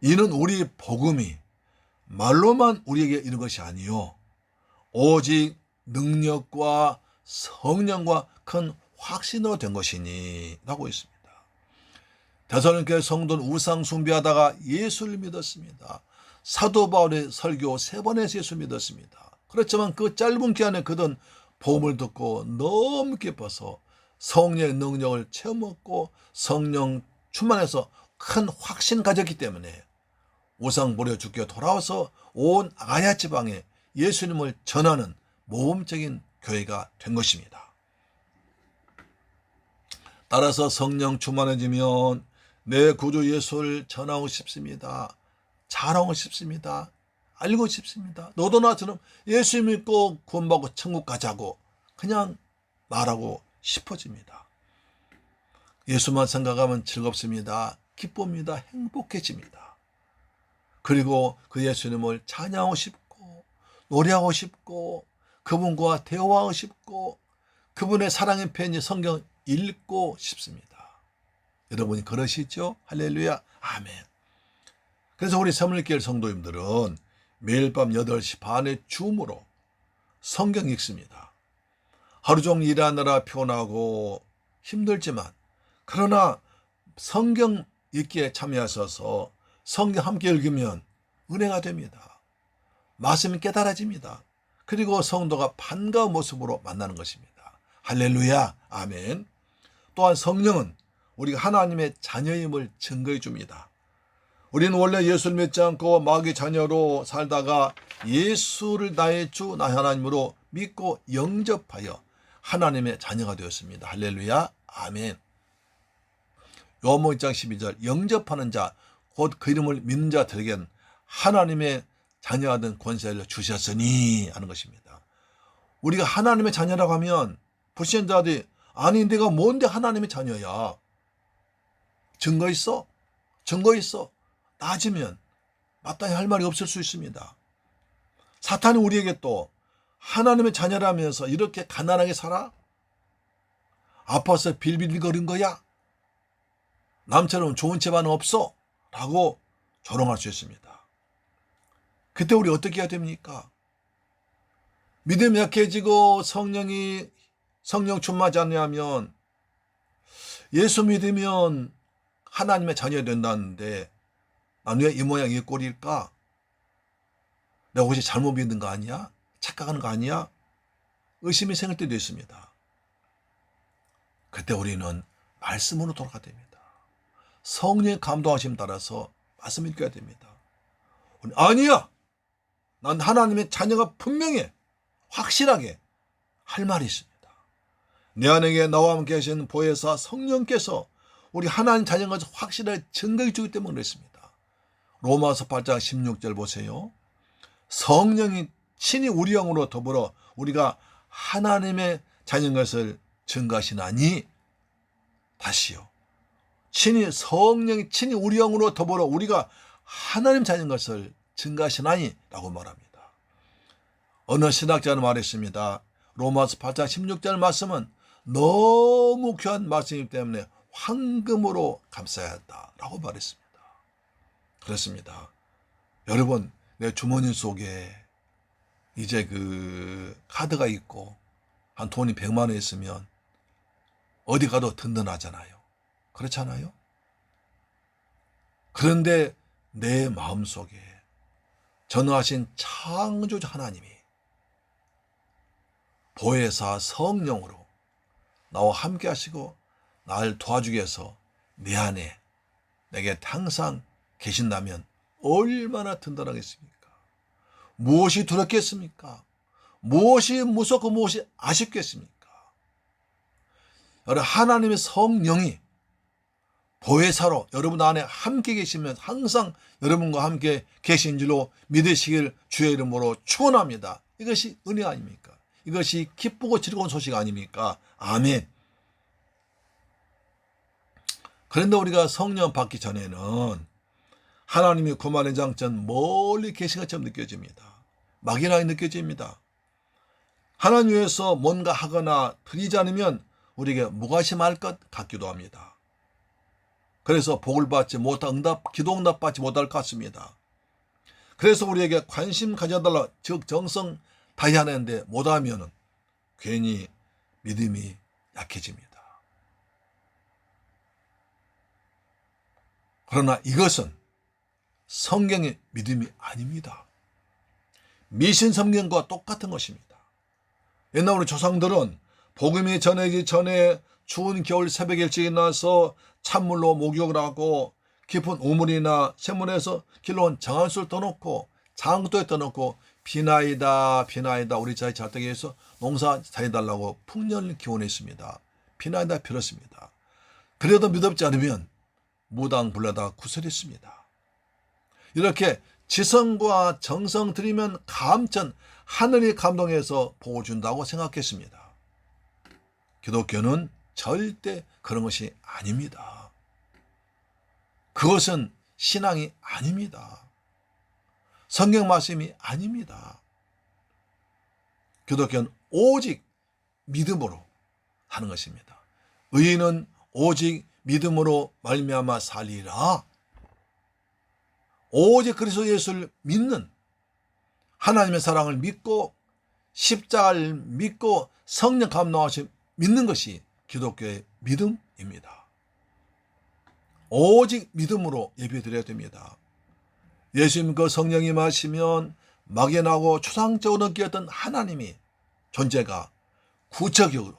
이는 우리 복음이 말로만 우리에게 이른 것이 아니요 오직 능력과 성령과 큰 확신으로 된 것이니 라고 있습니다. 데살로니가 성도는 우상 숭배하다가 예수를 믿었습니다. 사도 바울의 설교 3번에서 예수 믿었습니다. 그렇지만 그 짧은 기간에 그들은 복음을 듣고 너무 기뻐서 성령의 능력을 체험했고 성령 충만해서 큰 확신 가졌기 때문에 우상 버려 주께 돌아와서 온 아야 지방에 예수님을 전하는 모범적인 교회가 된 것입니다. 따라서 성령 충만해지면 내 구주 예수를 전하고 싶습니다. 자랑하고 싶습니다. 알고 싶습니다. 너도 나처럼 예수 믿고 구원받고 천국 가자고 그냥 말하고 싶어집니다. 예수만 생각하면 즐겁습니다. 기쁩니다. 행복해집니다. 그리고 그 예수님을 찬양하고 싶고 노래하고 싶고 그분과 대화하고 싶고 그분의 사랑의 편지 성경 읽고 싶습니다. 여러분이 그러시죠? 할렐루야, 아멘. 그래서 우리 새물교회 성도님들은 매일 밤 8시 반에 줌으로 성경 읽습니다. 하루 종일 일하느라 피곤하고 힘들지만 그러나 성경 읽기에 참여하셔서 성경 함께 읽으면 은혜가 됩니다. 말씀이 깨달아집니다. 그리고 성도가 반가운 모습으로 만나는 것입니다. 할렐루야, 아멘. 또한 성령은 우리가 하나님의 자녀임을 증거해 줍니다. 우리는 원래 예수를 믿지 않고 마귀의 자녀로 살다가 예수를 나의 주 나의 하나님으로 믿고 영접하여 하나님의 자녀가 되었습니다. 할렐루야, 아멘. 요한복음 1장 12절 영접하는 자 곧 그 이름을 믿는 자들에겐 하나님의 자녀하던 권세를 주셨으니 하는 것입니다. 우리가 하나님의 자녀라고 하면 불신자들이 아니 내가 뭔데 하나님의 자녀야. 증거 있어? 증거 있어? 따지면 마땅히 할 말이 없을 수 있습니다. 사탄이 우리에게 또 하나님의 자녀라면서 이렇게 가난하게 살아? 아파서 빌빌거린 거야? 남처럼 좋은 집안은 없어? 라고 조롱할 수 있습니다. 그때 우리 어떻게 해야 됩니까? 믿음이 약해지고 성령 충만하지 않냐면 예수 믿으면 하나님의 자녀가 된다는데 난 왜 이 모양 이 꼴일까? 내가 혹시 잘못 믿는 거 아니야? 착각하는 거 아니야? 의심이 생길 때도 있습니다. 그때 우리는 말씀으로 돌아가야 됩니다. 성령의 감동하심 따라서 말씀 읽어야 됩니다. 아니야! 난 하나님의 자녀가 분명해, 확실하게 할 말이 있습니다. 내 안에 나와 함께 계신 보혜사 성령께서 우리 하나님 자녀인 것을 확실하게 증거해 주기 때문에 그랬습니다. 로마서 8장 16절 보세요. 성령이 친히 우리 영으로 더불어 우리가 하나님의 자녀인 것을 증거하시나니, 다시요. 성령이 친히 우리 영으로 더불어 우리가 하나님 자녀인 것을 증거하시나니 라고 말합니다. 어느 신학자는 말했습니다. 로마서 8장 16절 말씀은 너무 귀한 말씀이기 때문에 황금으로 감싸야 한다라고 말했습니다. 그렇습니다. 여러분, 내 주머니 속에 이제 카드가 있고 한 돈이 100만 원 있으면 어디 가도 든든하잖아요. 그렇잖아요? 그런데 내 마음속에 전능하신 창조주 하나님이 보혜사 성령으로 나와 함께 하시고 나를 도와주기 위해서 내 안에 내게 항상 계신다면 얼마나 든든하겠습니까? 무엇이 두렵겠습니까? 무엇이 무섭고 무엇이 아쉽겠습니까? 여러분, 하나님의 성령이 보혜사로 여러분 안에 함께 계시면 항상 여러분과 함께 계신 줄로 믿으시길 주의 이름으로 축원합니다. 이것이 은혜 아닙니까? 이것이 기쁘고 즐거운 소식 아닙니까? 아멘. 그런데 우리가 성령 받기 전에는 하나님이 구만의 장전 멀리 계신 것처럼 느껴집니다. 막연하게 느껴집니다. 하나님 위해서 뭔가 하거나 드리지 않으면 우리에게 무관심할 것 같기도 합니다. 그래서 복을 받지 못한 기도 응답 받지 못할 것 같습니다. 그래서 우리에게 관심 가져달라, 즉 정성 다해야 하는데 못하면 괜히 믿음이 약해집니다. 그러나 이것은 성경의 믿음이 아닙니다. 미신 성경과 똑같은 것입니다. 옛날 우리 조상들은 복음이 전해지기 전에 추운 겨울 새벽 일찍 일어나서 찬물로 목욕을 하고 깊은 우물이나 샘물에서 길러온 정한수를 떠놓고 장독에 떠놓고 비나이다 비나이다 우리 자의 잘되기 위해서 농사 잘해달라고 풍년을 기원했습니다. 비나이다 빌었습니다. 그래도 믿음지 않으면 무당 불러다 구설했습니다. 이렇게 지성과 정성 들이면 감천 하늘이 감동해서 복을 준다고 생각했습니다. 기독교는 절대 그런 것이 아닙니다. 그것은 신앙이 아닙니다. 성경 말씀이 아닙니다. 기독교는 오직 믿음으로 하는 것입니다. 의인은 오직 믿음으로 말미암아 살리라. 오직 그리스도 예수를 믿는, 하나님의 사랑을 믿고 십자가를 믿고 성령 감동하심 믿는 것이 기독교의 믿음입니다. 오직 믿음으로 예배드려야 됩니다. 예수님 그 성령이 마시면 막연하고 추상적으로 느꼈던 하나님이 존재가 구체적으로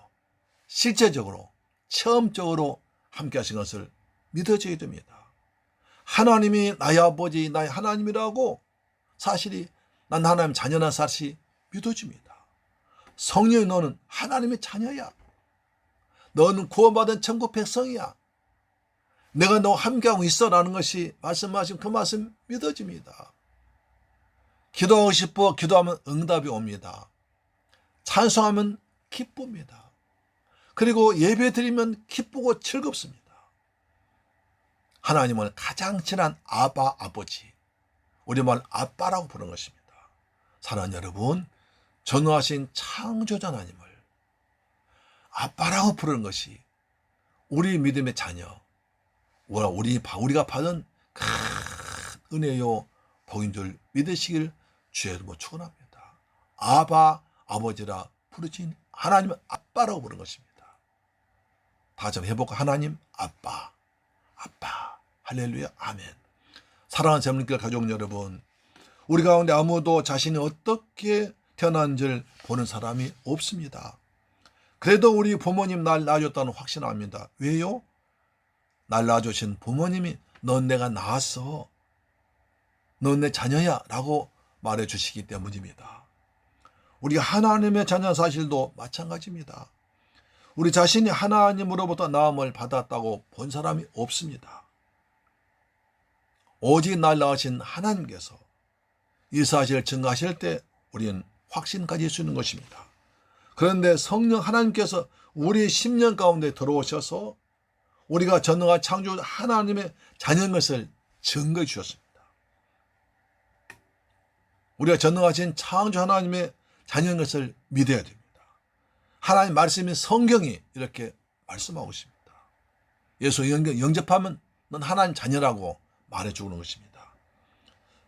실제적으로 체험적으로 함께 하신 것을 믿어져야 됩니다. 하나님이 나의 아버지 나의 하나님이라고 사실이 난 하나님 자녀나 사실이 믿어집니다. 성령이 너는 하나님의 자녀야. 너는 구원받은 천국 백성이야. 내가 너와 함께하고 있어라는 것이 말씀하신 그 말씀 믿어집니다. 기도하고 싶어 기도하면 응답이 옵니다. 찬송하면 기쁩니다. 그리고 예배 드리면 기쁘고 즐겁습니다. 하나님은 가장 친한 아바 아버지, 우리말 아빠라고 부르는 것입니다. 사랑하는 여러분, 전능하신 창조자 하나님을 아빠라고 부르는 것이 우리 믿음의 자녀, 우리가 받은 큰 은혜요 복인 줄 믿으시길 주의 이름으로 축원합니다. 아바 아버지라 부르신 하나님은 아빠라고 부르는 것입니다. 다시 한번 해볼까? 하나님 아빠, 아빠. 할렐루야, 아멘. 사랑하는 재물길 가족 여러분, 우리 가운데 아무도 자신이 어떻게 태어난지를 보는 사람이 없습니다. 그래도 우리 부모님 날 낳아줬다는 확신합니다. 왜요? 날 낳아주신 부모님이 넌 내가 낳았어, 넌 내 자녀야 라고 말해주시기 때문입니다. 우리가 하나님의 자녀 사실도 마찬가지입니다. 우리 자신이 하나님으로부터 낳음을 받았다고 본 사람이 없습니다. 오직 날 낳으신 하나님께서 이 사실을 증거하실 때 우리는 확신까지 할 수 있는 것입니다. 그런데 성령 하나님께서 우리의 심령 가운데 들어오셔서 우리가 전능한 창조 하나님의 자녀인 것을 증거해 주셨습니다. 우리가 전능하신 창조 하나님의 자녀인 것을 믿어야 됩니다. 하나님 말씀인 성경이 이렇게 말씀하고 있습니다. 예수 영접하면 넌 하나님 자녀라고 말해주는 것입니다.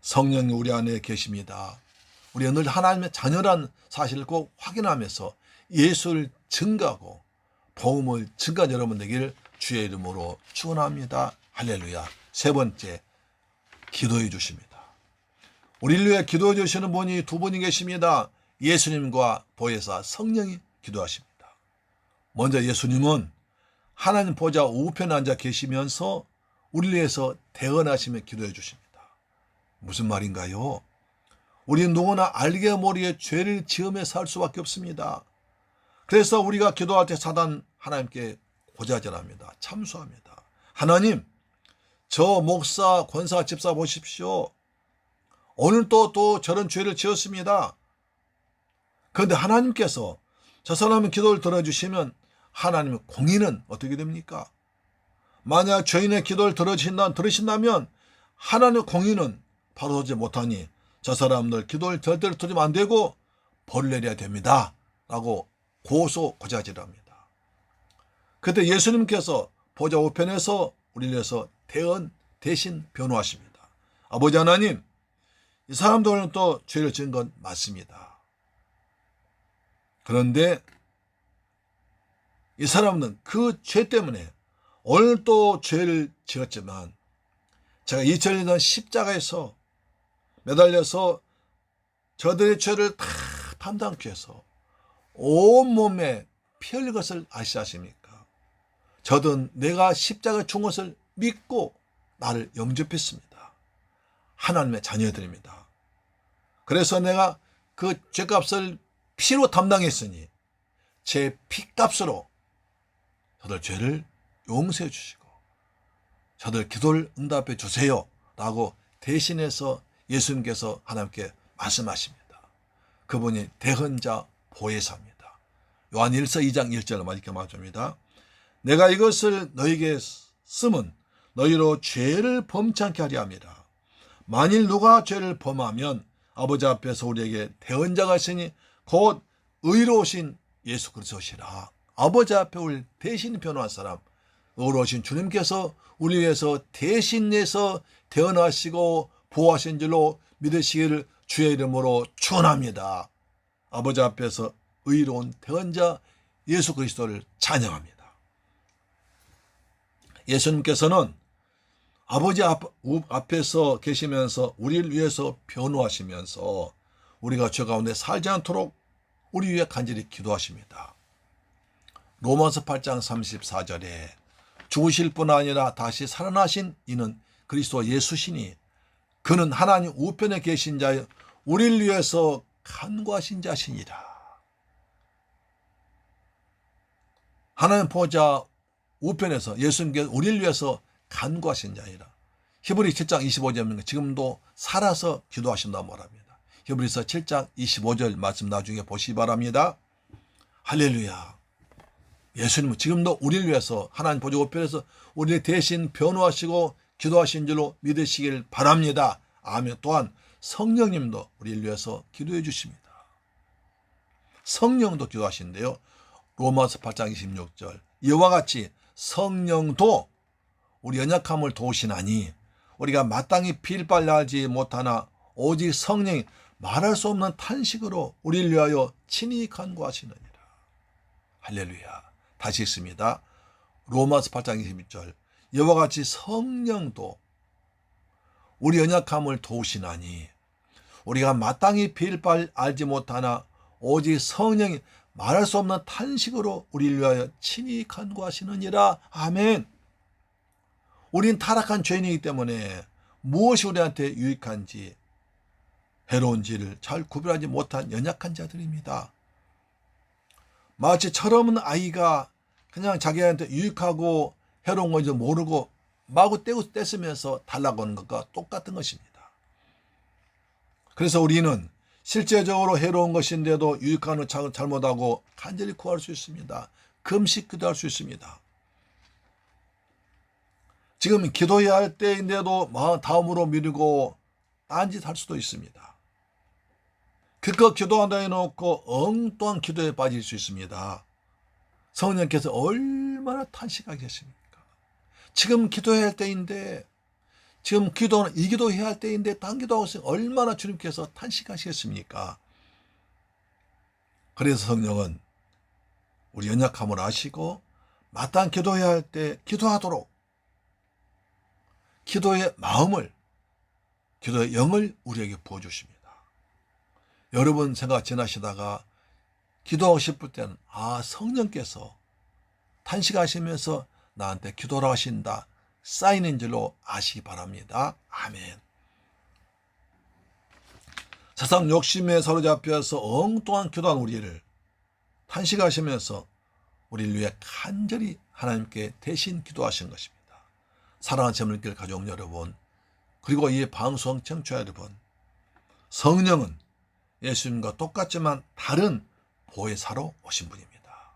성령이 우리 안에 계십니다. 우리가 늘 하나님의 자녀란 사실을 꼭 확인하면서 예수를 증거하고 복음을 증거한 여러분 되기를 주의 이름으로 축원합니다. 할렐루야. 세 번째, 기도해 주십니다. 우리를 위해 기도해 주시는 분이 두 분이 계십니다. 예수님과 보혜사 성령이 기도하십니다. 먼저 예수님은 하나님 보좌 우편에 앉아 계시면서 우리를 위해서 대언하시며 기도해 주십니다. 무슨 말인가요? 우리는 누구나 알게 모르게 죄를 지으며 살 수밖에 없습니다. 그래서 우리가 기도할 때 사단 하나님께 고자질합니다. 참수합니다. 하나님, 저 목사, 권사, 집사 보십시오. 오늘 또 저런 죄를 지었습니다. 그런데 하나님께서 저 사람의 기도를 들어주시면 하나님의 공의는 어떻게 됩니까? 만약 죄인의 기도를 들으신다면 하나님의 공의는 바로 서지 못하니 저 사람들 기도를 절대로 들으면 안 되고 벌을 내려야 됩니다. 라고 고소고자질합니다. 그때 예수님께서 보좌 우편에서 우리를 위해서 대신 변호하십니다. 아버지 하나님, 이 사람들은 또 죄를 지은 건 맞습니다. 그런데 이 사람은 그 죄 때문에 오늘 또 죄를 지었지만 제가 2000년 십자가에서 매달려서 저들의 죄를 다 담당케 해서 온몸에 피 흘린 것을 아시십니까? 저든 내가 십자가에 죽은 것을 믿고 나를 영접했습니다. 하나님의 자녀들입니다. 그래서 내가 그 죄값을 피로 담당했으니 제 피값으로 저들 죄를 용서해 주시고 저들 기도를 응답해 주세요 라고 대신해서 예수님께서 하나님께 말씀하십니다. 그분이 대언자 보혜사입니다. 요한 1서 2장 1절로 이렇게 말합니다. 내가 이것을 너에게 쓰면 너희로 죄를 범창케 하려 함이라. 만일 누가 죄를 범하면 아버지 앞에서 우리에게 대언자가 있으니 곧 의로우신 예수 그리스도시라. 아버지 앞에 우리 대신 변호한 사람, 의로우신 주님께서 우리 위해서 대신해서 대언하시고 보호하신 줄로 믿으시기를 주의 이름으로 축원합니다. 아버지 앞에서 의로운 대언자 예수 그리스도를 찬양합니다. 예수님께서는 아버지 앞에서 계시면서 우리를 위해서 변호하시면서 우리가 죄 가운데 살지 않도록 우리 위해 간절히 기도하십니다. 로마서 8장 34절에 죽으실 뿐 아니라 다시 살아나신 이는 그리스도 예수시니 그는 하나님 우편에 계신 자여 우리를 위해서 간구하신 자시니라. 하나님 보좌 우편에서 예수님께서 우리를 위해서 간구하신 자이라. 히브리 7장 25절입니다. 지금도 살아서 기도하신다고 말합니다. 히브리서 7장 25절 말씀 나중에 보시기 바랍니다. 할렐루야. 예수님은 지금도 우리를 위해서 하나님 보좌 우편에서 우리를 대신 변호하시고 기도하신 줄로 믿으시길 바랍니다. 아멘. 또한 성령님도 우리를 위해서 기도해 주십니다. 성령도 기도하신대요. 로마서 8장 26절 이와 같이 성령도 우리 연약함을 도우시나니 우리가 마땅히 빌 바를 알지 못하나 오직 성령이 말할 수 없는 탄식으로 우리를 위하여 친히 간구하시느니라. 할렐루야. 다시 읽습니다. 로마서 8장 26절 이와 같이 성령도 우리 연약함을 도우시나니 우리가 마땅히 빌 바를 알지 못하나 오직 성령이 말할 수 없는 탄식으로 우리를 위하여 친히 간구하시느니라. 아멘. 우린 타락한 죄인이기 때문에 무엇이 우리한테 유익한지 해로운지를 잘 구별하지 못한 연약한 자들입니다. 마치 철없는 아이가 그냥 자기한테 유익하고 해로운 건지 모르고 마구 떼쓰면서 달라고 하는 것과 똑같은 것입니다. 그래서 우리는 실제적으로 해로운 것인데도 유익한 것을 잘못하고 간절히 구할 수 있습니다. 금식 기도할 수 있습니다. 지금 기도해야 할 때인데도 다음으로 미루고 딴짓할 수도 있습니다. 그거 기도한다 해놓고 엉뚱한 기도에 빠질 수 있습니다. 성령께서 얼마나 탄식하게 계십니까? 지금 기도해야 할 때인데 지금 기도는 이 기도해야 할 때인데 딴 기도하고 있으면 얼마나 주님께서 탄식하시겠습니까? 그래서 성령은 우리 연약함을 아시고 마땅히 기도해야 할 때 기도하도록 기도의 마음을 기도의 영을 우리에게 부어주십니다. 여러분 생각 지나시다가 기도하고 싶을 때는 성령께서 탄식하시면서 나한테 기도를 하신다 쌓이는 줄로 아시기 바랍니다. 아멘. 세상 욕심에 사로잡혀서 엉뚱한 기도한 우리를 탄식하시면서 우리를 위해 간절히 하나님께 대신 기도하신 것입니다. 사랑하는 재물길 가족 여러분, 그리고 이 방송 청취자 여러분, 성령은 예수님과 똑같지만 다른 보혜사로 오신 분입니다.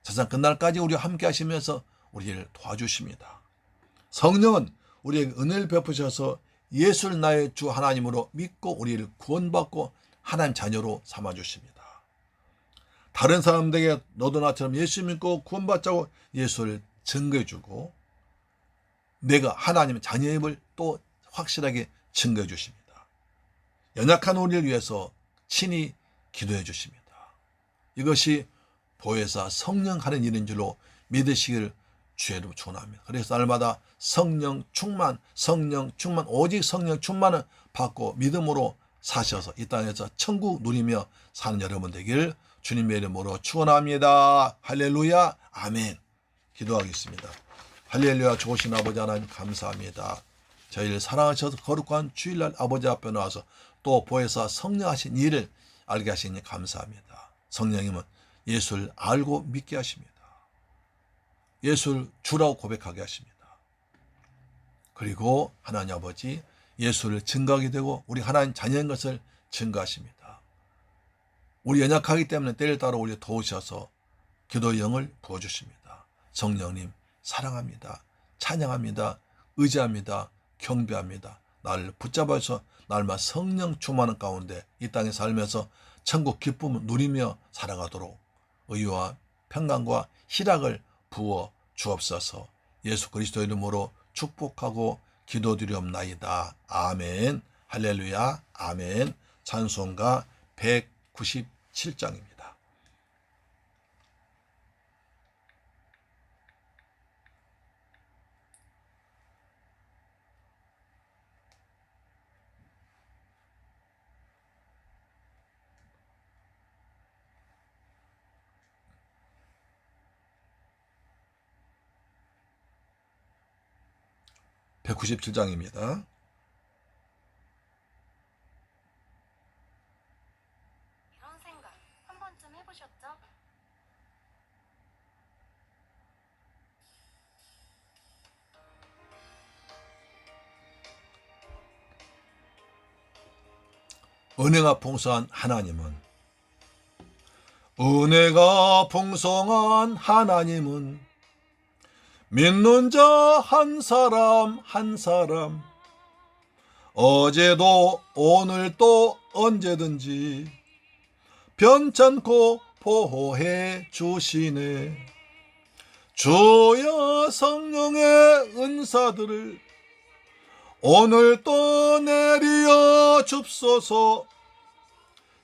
세상 끝날까지 우리와 함께 하시면서 우리를 도와주십니다. 성령은 우리에게 은혜를 베푸셔서 예수를 나의 주 하나님으로 믿고 우리를 구원받고 하나님 자녀로 삼아주십니다. 다른 사람들에게 너도 나처럼 예수 믿고 구원받자고 예수를 증거해주고 내가 하나님의 자녀임을 또 확실하게 증거해 주십니다. 연약한 우리를 위해서 친히 기도해 주십니다. 이것이 보혜사 성령 하는 일인 줄로 믿으시기를 주의로 축원합니다. 그래서 날마다 성령 충만, 오직 성령 충만을 받고 믿음으로 사셔서 이 땅에서 천국 누리며 사는 여러분 되길 주님의 이름으로 축원합니다. 할렐루야, 아멘. 기도하겠습니다. 할렐루야. 좋으신 아버지 하나님 감사합니다. 저희를 사랑하셔서 거룩한 주일날 아버지 앞에 나와서 또 보혜사 성령 하신 일을 알게 하시니 감사합니다. 성령님은 예수를 알고 믿게 하십니다. 예수를 주라고 고백하게 하십니다. 그리고 하나님 아버지 예수를 증거하게 되고 우리 하나님 자녀인 것을 증거하십니다. 우리 연약하기 때문에 때를 따라 우리 도우셔서 기도의 영을 부어주십니다. 성령님 사랑합니다. 찬양합니다. 의지합니다. 경배합니다. 나를 붙잡아서 날마다 성령 충만한 가운데 이 땅에 살면서 천국 기쁨을 누리며 살아가도록 의와 평강과 희락을 부어 주옵소서. 예수 그리스도 이름으로 축복하고 기도드리옵나이다. 아멘. 할렐루야. 아멘. 찬송가 197장입니다. (197장입니다) 이런 생각 한 번쯤 해보셨죠? 은혜가 풍성한 하나님은 은혜가 풍성한 하나님은 믿는 자 한 사람 한 사람 어제도 오늘도 언제든지 변찮고 보호해 주시네. 주여 성령의 은사들을 오늘도 내리어 줍소서.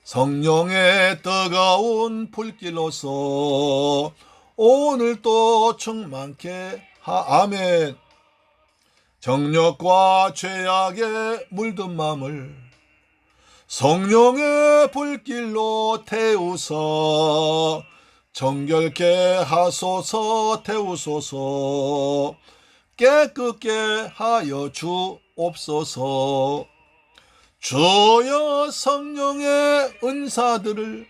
성령의 뜨거운 불길로서 오늘도 충만케 아멘. 정욕과 죄악에 물든 맘을 성령의 불길로 태우사 정결케 하소서. 태우소서. 깨끗게 하여 주옵소서. 주여 성령의 은사들을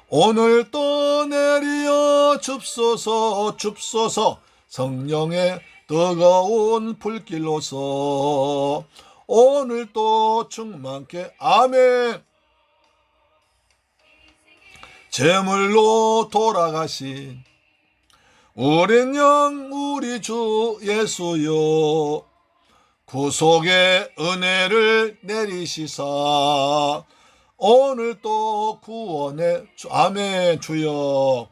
오늘도 내리어 줍소서. 줍소서. 성령의 뜨거운 불길로서 오늘도 충만케 아멘. 제물로 돌아가신 우린 영 우리 주 예수여 구속의 은혜를 내리시사 오늘도 구원의 아멘. 주여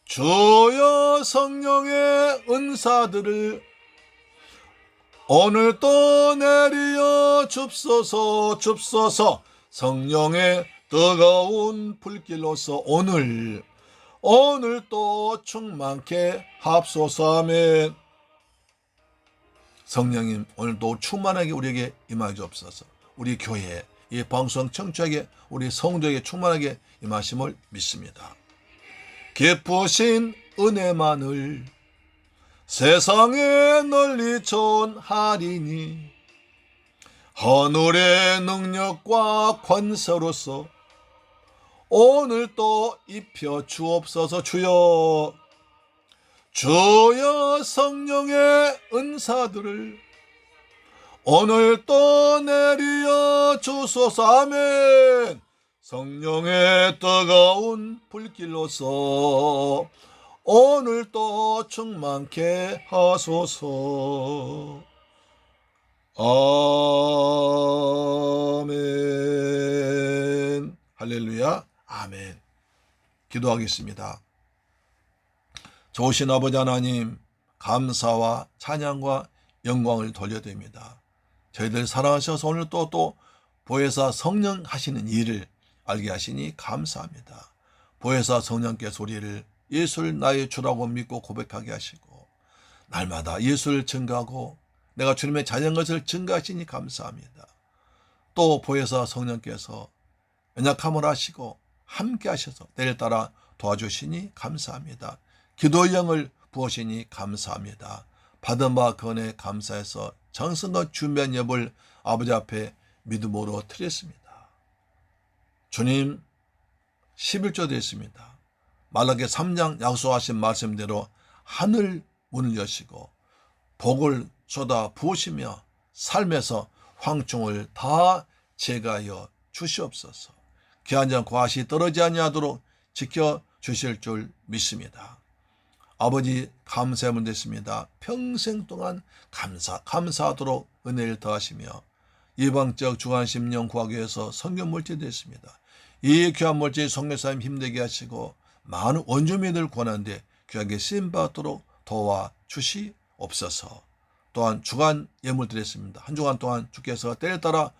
주여 성령의 은사들을 오늘도 내리어 줍소서. 줍소서. 성령의 뜨거운 불길로서 오늘도 충만케 합소서. 아멘. 성령님 오늘도 충만하게 우리에게 임하여 주옵소서. 우리 교회 이 방송 청취하게 우리 성도에게 충만하게 임하심을 믿습니다. 기쁘신 은혜만을 세상에 널리 전하리니 하늘의 능력과 권세로서 오늘도 입혀 주옵소서. 주여 주여 성령의 은사들을 오늘도 내리어 주소서. 아멘. 성령의 뜨거운 불길로서 오늘도 충만케 하소서. 아멘. 할렐루야. 아멘. 기도하겠습니다. 좋으신 아버지 하나님, 감사와 찬양과 영광을 돌려드립니다. 저희들 사랑하셔서 오늘 또 보혜사 성령 하시는 일을 알게 하시니 감사합니다. 보혜사 성령께서 우리를 예수를 나의 주라고 믿고 고백하게 하시고 날마다 예수를 증거하고 내가 주님의 자녀인 것을 증거하시니 감사합니다. 또 보혜사 성령께서 연약함을 하시고 함께 하셔서 때를 따라 도와주시니 감사합니다. 기도의 영을 부으시니 감사합니다. 받은 바 건에 감사해서 정성과 준비한 예불 아버지 앞에 믿음으로 드렸습니다. 주님 11조 됐습니다. 말라기 3장 약속하신 말씀대로 하늘 문을 여시고 복을 쏟아 부으시며 삶에서 황충을 다 제거하여 주시옵소서. 귀한 과시 떨어지지 아니하도록 지켜주실 줄 믿습니다. 아버지 감사함을 됐습니다. 평생 동안 감사하도록 은혜를 더하시며 예방적 주간심령 구하기 위해서 성경 물질 됐습니다. 이 귀한 물질 성교사님 힘되게 하시고 많은 원주민들 권한데 귀하게 쓰임받도록 도와주시옵소서. 또한 주간 예물 드렸습니다. 한 주간 동안 주께서 때에 따라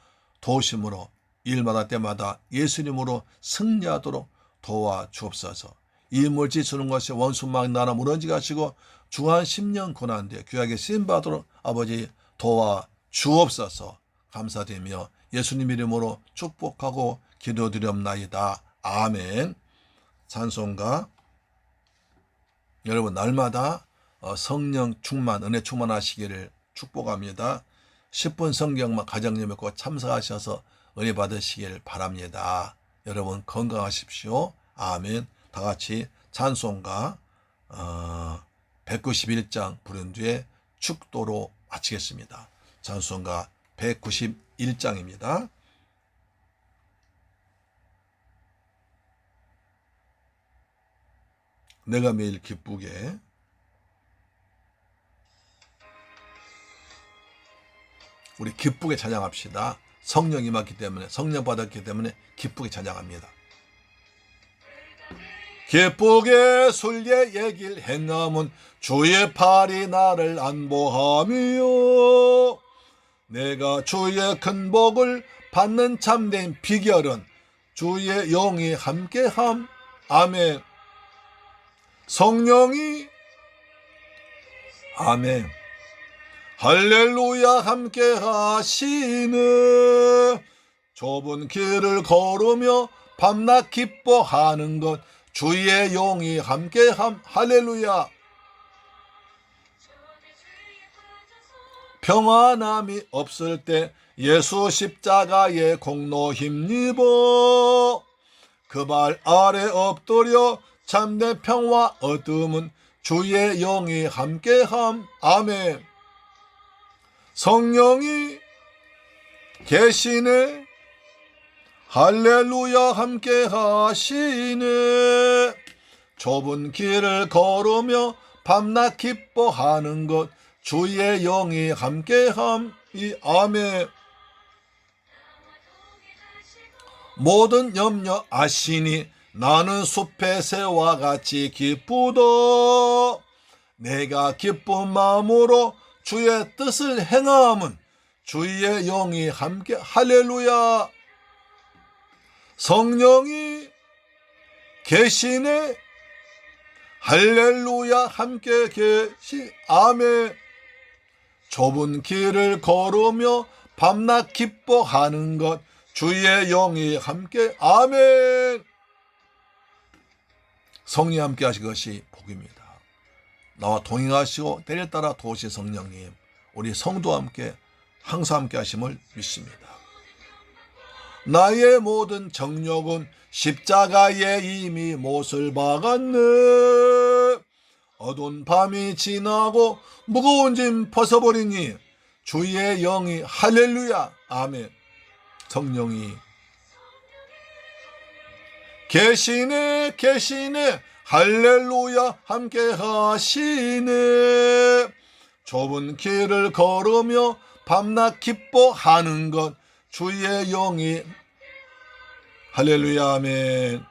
도우심으로 일마다 때마다 예수님으로 승리하도록 도와주옵소서. 이 물질 주는 것이 원수막 나라 무너지게 하시고 주한 10년 고난데 귀하게 쓰임받도록 아버지 도와주옵소서. 감사드리며 예수님 이름으로 축복하고 기도드렸나이다. 아멘. 찬송가 여러분 날마다 성령 충만 은혜 충만하시기를 축복합니다. 10분 성경만 가정예배 꼭 참석하셔서 은혜 받으시길 바랍니다. 여러분 건강하십시오. 아멘. 다 같이 찬송가 191장 부른 뒤에 축도로 마치겠습니다. 찬송가 191장입니다. 내가 매일 기쁘게 우리 기쁘게 찬양합시다. 성령 임했기 때문에, 성령 받았기 때문에 기쁘게 찬양합니다. 기쁘게 술예 얘길 행함은 주의 팔이 나를 안보하며 내가 주의 큰 복을 받는 참된 비결은 주의 영이 함께함. 아멘. 성령이 아멘. 할렐루야 함께 하시네. 좁은 길을 걸으며 밤낮 기뻐하는 것 주의 영이 함께함. 할렐루야. 평안함이 없을 때 예수 십자가의 공로 힘입어 그 발 아래 엎드려 참된 평화 얻음은 주의 영이 함께함. 아멘. 성령이 계시네. 할렐루야 함께 하시네. 좁은 길을 걸으며 밤낮 기뻐하는 것 주의 영이 함께함. 아멘. 모든 염려 아시니 나는 숲의 새와 같이 기쁘다. 내가 기쁜 마음으로 주의 뜻을 행함은 주의 영이 함께. 할렐루야. 성령이 계시네. 할렐루야 함께 계시. 아멘. 좁은 길을 걸으며 밤낮 기뻐하는 것 주의 영이 함께. 아멘. 성령이 함께 하신 것이 복입니다. 나와 동행하시고 때를 따라 도우신 성령님, 우리 성도와 함께 항상 함께 하심을 믿습니다. 나의 모든 정욕은 십자가에 이미 못을 박았네. 어두운 밤이 지나고 무거운 짐 벗어버리니 주의 영이. 할렐루야. 아멘. 성령이 계시네. 계시네. 할렐루야 함께 하시네. 좁은 길을 걸으며 밤낮 기뻐하는 것 주의 영이. 할렐루야. 아멘.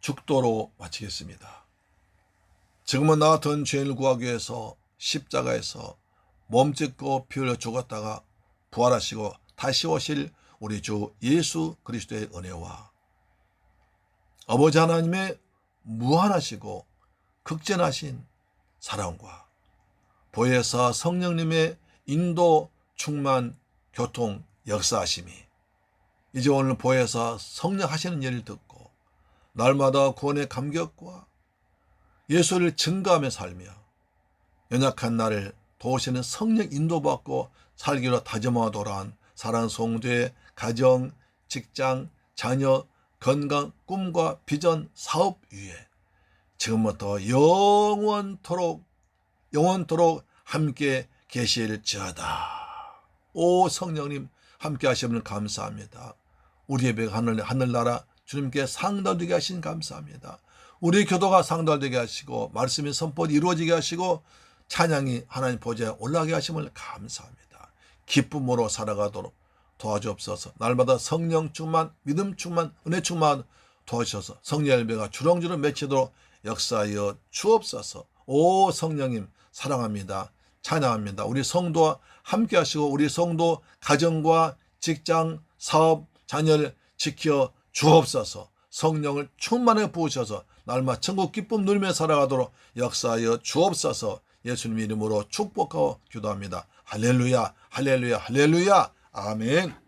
죽도로 마치겠습니다. 지금은 나 같은 죄인을 구하기 위해서 십자가에서 몸짓고 피 흘려 죽었다가 부활하시고 다시 오실 우리 주 예수 그리스도의 은혜와 아버지 하나님의 무한하시고 극진하신 사랑과 보혜사 성령님의 인도 충만 교통 역사하심이 이제 오늘 보혜사 성령 하시는 예를 듣고 날마다 구원의 감격과 예수를 증거하며 살며 연약한 나를 도우시는 성령 인도받고 살기로 다짐하고 돌아온 사랑하는 성도의 가정, 직장, 자녀, 건강, 꿈과 비전, 사업 위에 지금부터 영원토록 함께 계실지어다. 오 성령님 함께 하시면 감사합니다. 우리 예배가 하늘나라 주님께 상달되게 하신 감사합니다. 우리 교도가 상달되게 하시고 말씀의 선포가 이루어지게 하시고 찬양이 하나님 보좌에 올라가게 하심을 감사합니다. 기쁨으로 살아가도록 도와주옵소서. 날마다 성령 충만, 믿음 충만, 은혜 충만 도와주셔서 성령 열매가 주렁주렁 맺히도록 역사하여 주옵소서. 오 성령님 사랑합니다. 찬양합니다. 우리 성도와 함께 하시고 우리 성도 가정과 직장, 사업, 자녀를 지켜 주옵소서. 성령을 충만해 부으셔서 날마다 천국 기쁨 누리며 살아가도록 역사하여 주옵소서. 예수님 이름으로 축복하고 기도합니다. 할렐루야, 할렐루야, 할렐루야. 아멘.